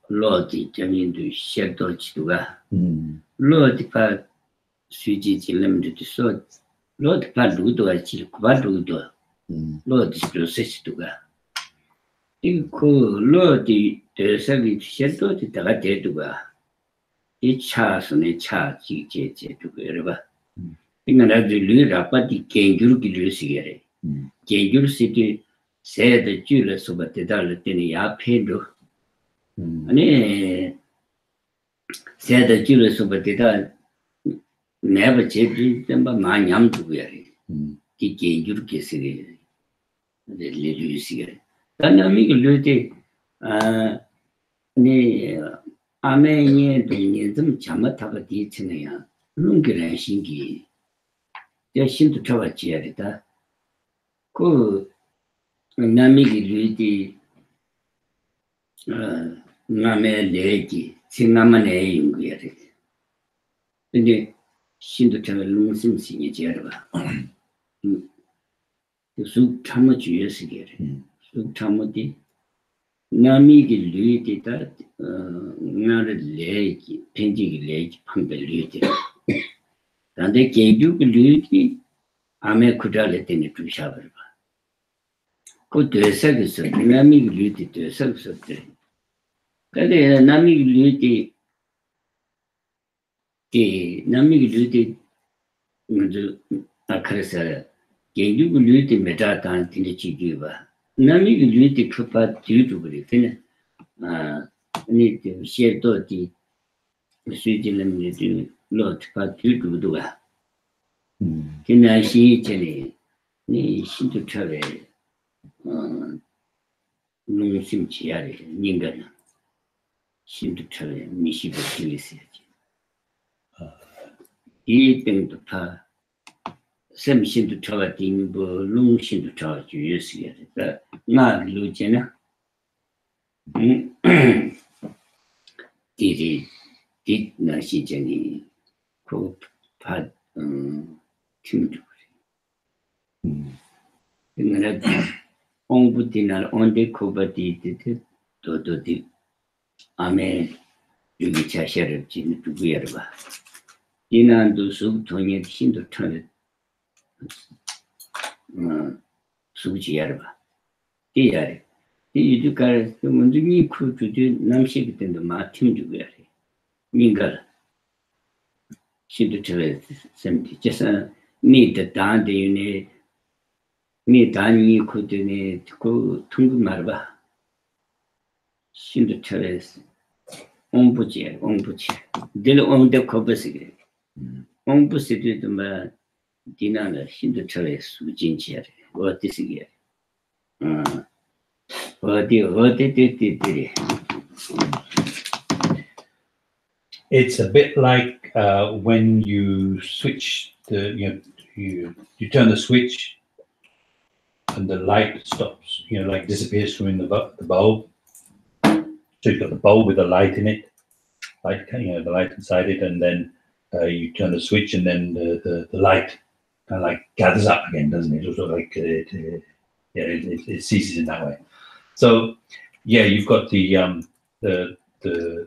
Lord, Jamin to shared dodge to Lord, part Suji limited to sort. Lord Padudo, Quadrudo, Lord is processed to go. You could Lord the service shelter to the to go. Each house on a charge, to wherever. In another lure, but the Kangaroo City. Kangaroo City said the jewelers over the dollar penny up Pedro. And said the jewelers over the dollar. never checked them, but my yam to wear it. Mm. Kiki, you kiss it. The little cigarette. Then I make a little, I may do them chamatava ditching. Lunker and shinky. They seem to travel charita. Go, Namiki Luti, Name Lady, Singamane in Gary. Then they seem to travel Lunsim Sinijerva. The soup Tamachi years ago. Soup Tamati. Namiki Luti that, not a lake, painting lake, Pambeluti. And they gave you Luti, Ame Kudale in it to Shabarba. Go to a service of Nami Luti to a service of the Nami Luti, the Nami Luti, Akarasa, gave you Luti Metatan in the Chigiva. Nami Luti Kupa due to the need to share doti, Switzerland, lot, but due to do it. Can I see Jenny? Ni Shinto Travel. Nungsim Chiari, Ningana. Shinto Travel, Mishiba Kilisage. Eating the pa. Some Shinto Travel team, but Lung Shinto Travel, you see it. Not Lujana. Did not see Jenny. Cope, Pad, Timothy. On Butina on the Kobati did the Ame Yugicha Sheriff Jin to Guerba. Dina do sub Tony Shinto Turn Subjierba. Dear, you do carry the Mundini could to do Namshik in the Martin to wear. Mingle Shinto Turret 70. Just need the down the unit. Me Dani could go to Marba. Shinto Terrace, Ombuchi, Dil on the Cobasic. Ombusi to my dinner, Shinto Terrace, Virginia, or this year. What did It's a bit like when you switch you turn the switch and the light stops, like disappears from the bulb. So you've got the bulb with the light in it, the light inside it, and then you turn the switch, and then the light kind of like gathers up again, doesn't it? It's sort of like it ceases in that way. So yeah, you've got the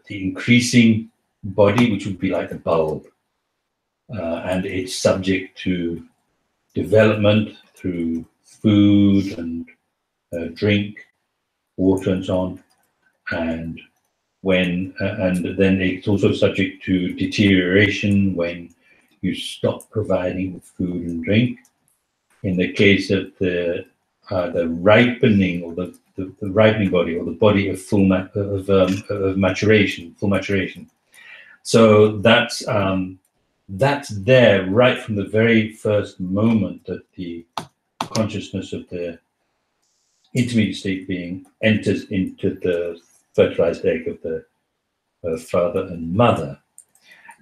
increasing body, which would be like a bulb, and it's subject to development through food and drink, water, and so on, and then it's also subject to deterioration when you stop providing food and drink. In the case of the ripening or the ripening body, or the body of full maturation. So that's there right from the very first moment that the consciousness of the intermediate state being enters into the fertilized egg of the father and mother,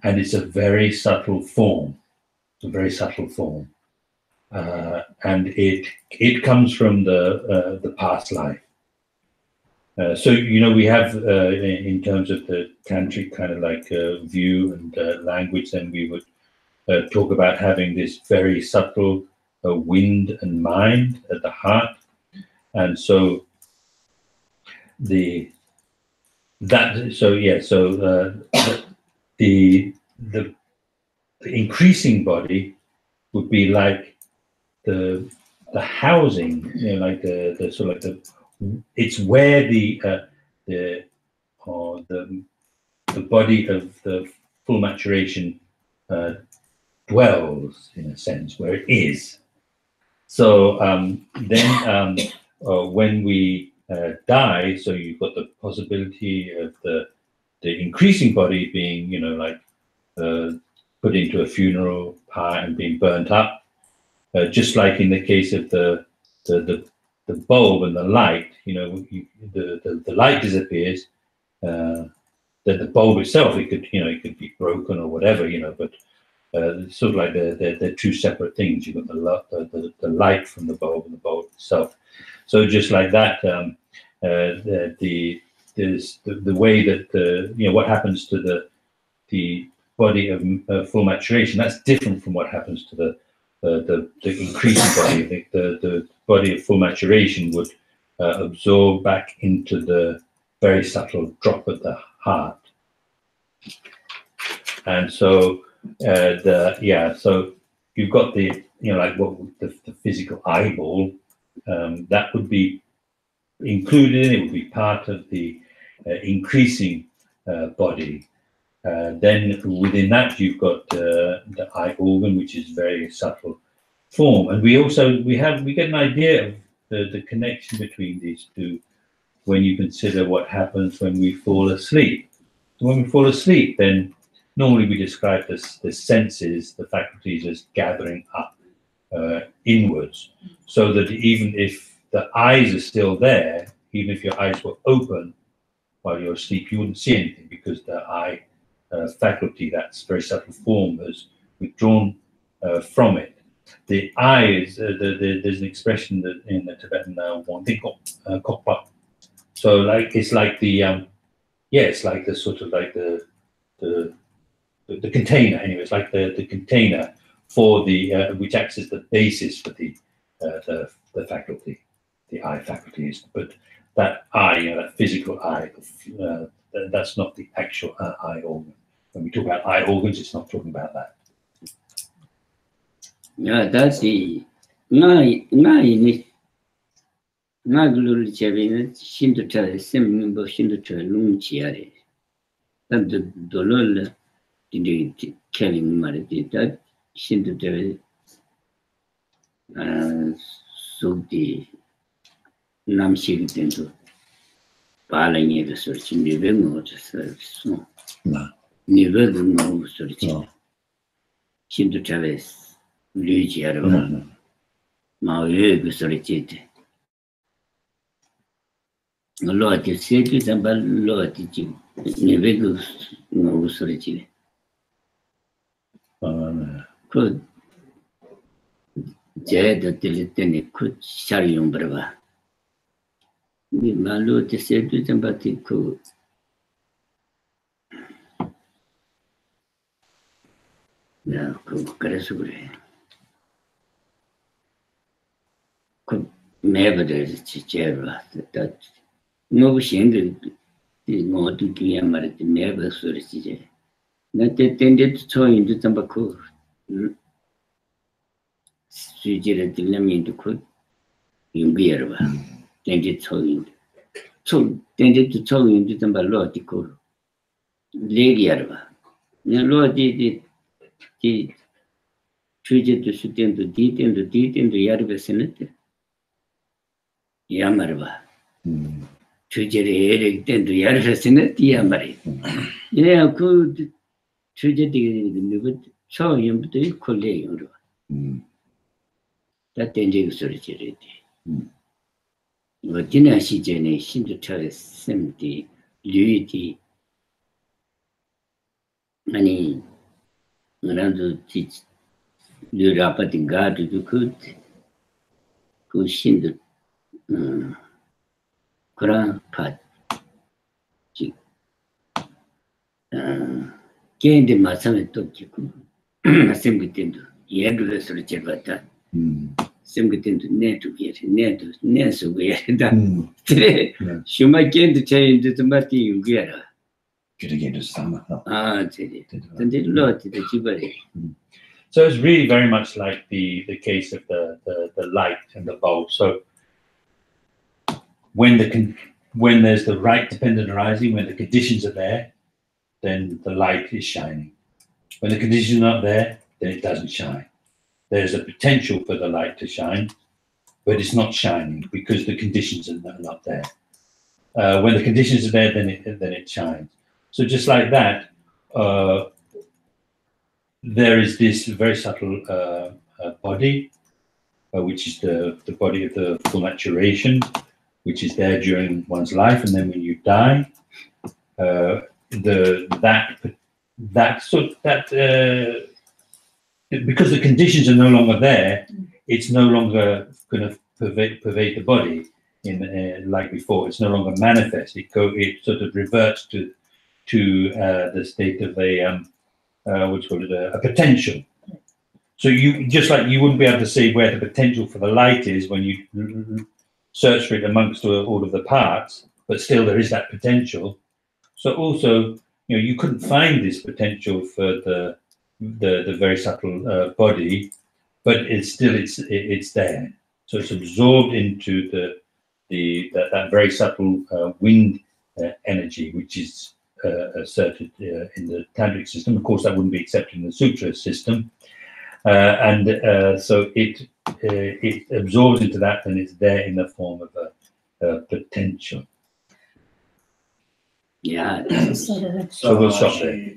and it's a very subtle form. And it comes from the past life. So we have in terms of the tantric kind of like view and language, then we would talk about having this very subtle wind and mind at the heart, and so the increasing body would be like the housing, like the sort of like it's where the body of the full maturation dwells, in a sense, where it is. So then when we die, so you've got the possibility of the increasing body being, like put into a funeral pyre and being burnt up. Just like in the case of the bulb and the light, you know, the light disappears. The bulb itself, it could be broken or whatever, you know, but it's sort of like they're two separate things. You've got the light from the bulb and the bulb itself. So just like that, there's the way that you know, what happens to the body of full maturation, that's different from what happens to the increasing body. The body of full maturation would absorb back into the very subtle drop at the heart, and so so you've got the, you know, like what the physical eyeball, that would be included. It would be part of the increasing body. Then within that you've got the eye organ, which is very subtle form, and we get an idea of the connection between these two when you consider what happens when we fall asleep. When we fall asleep, then normally we describe the senses, the faculties, as gathering up inwards, so that even if the eyes are still there, even if your eyes were open while you're asleep, you wouldn't see anything, because the eye faculty, that's very subtle form, has withdrawn from it. The eye is, there's an expression that in the Tibetan, kokpa. So like, it's like the, it's like the sort of like the container, anyway. It's like the container for the, which acts as the basis for the faculty, the eye faculties. But that eye, you know, that physical eye, that's not the actual eye organ. When we talk about eye organs, it's not talking about that. Yeah, that's the global chavin, Shindutra, same Shindutra, Lunchiare. That the dollar did killing Marity, that Shindutra, so the Namshik into Paling the search in the Vemo, so never the no search. Shindutra. Luciaro, Maui, solitude. A lot of cities and a lot of teaching. Never no solitude. Could Jed the Tilitani could Sharium Brava. Malo to say to them, but it could. Now, could Carasure. Never there's Chichera that no shingle is more to Kiamar, never solicited. Not attended to toy into Tambaco. Sujira Dilamin to cook in Birva, tended toy. So tended to toy into Tambalotico. Lady Arva. No Lord did treated to sit into deed into the Yarva Senator. Yamarva. Tragedy Eric then to Yarvasinat Yamari. Yeah, good tragedy with so him to college. That ending surgery. But dinner she generation to tell us simply duty. Money around to teach the rapid guard to could shin the Quran part. Gain the Massamet to Simbitin, yet to the search about that. Simbitin to net to get net so we are done. She might gain the change to Mati you get her. Get again to summer. Then did lot to the Jibari. So it's really very much like the case of the light and the bulb. So when there's the right dependent arising, when the conditions are there, then the light is shining. When the conditions are not there, then it doesn't shine. There's a potential for the light to shine, but it's not shining because the conditions are not there. When the conditions are there, then it shines. So just like that, there is this very subtle body, which is the body of the full maturation, which is there during one's life, and then when you die, because the conditions are no longer there, it's no longer going to pervade the body in like before. It's no longer manifest. It sort of reverts to the state of a potential. So you just like you wouldn't be able to say where the potential for the light is when you search for it amongst all of the parts, but still there is that potential. So also, you couldn't find this potential for the very subtle body, but it's there. So it's absorbed into that very subtle wind energy, which is asserted in the tantric system. Of course, that wouldn't be accepted in the sutra system, so it absorbs into that, and it's there in the form of a potential. Yeah. So we'll stop there.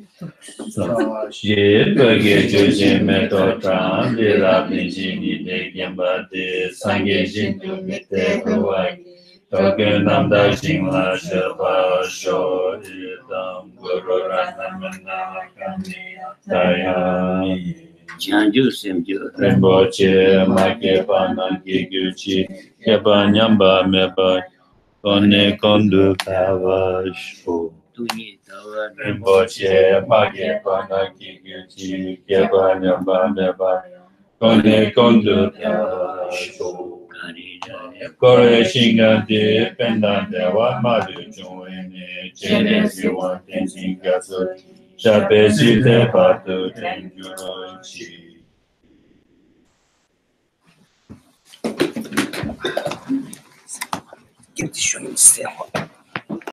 Janju Simju Rinpoche, Make Panaki Gucci, Yaba Nyamba Meba, Kone Kondu Kavasho. Rinpoche, Make Panaki Gucci, Yaba Nyamba Meba, Kone Kondu Kavasho. Kore Shinga de Pendante, Wamadu Joine, Chenesi Wantin Singaso, Chapesi de Patu Tenjurochi. Get to show himself.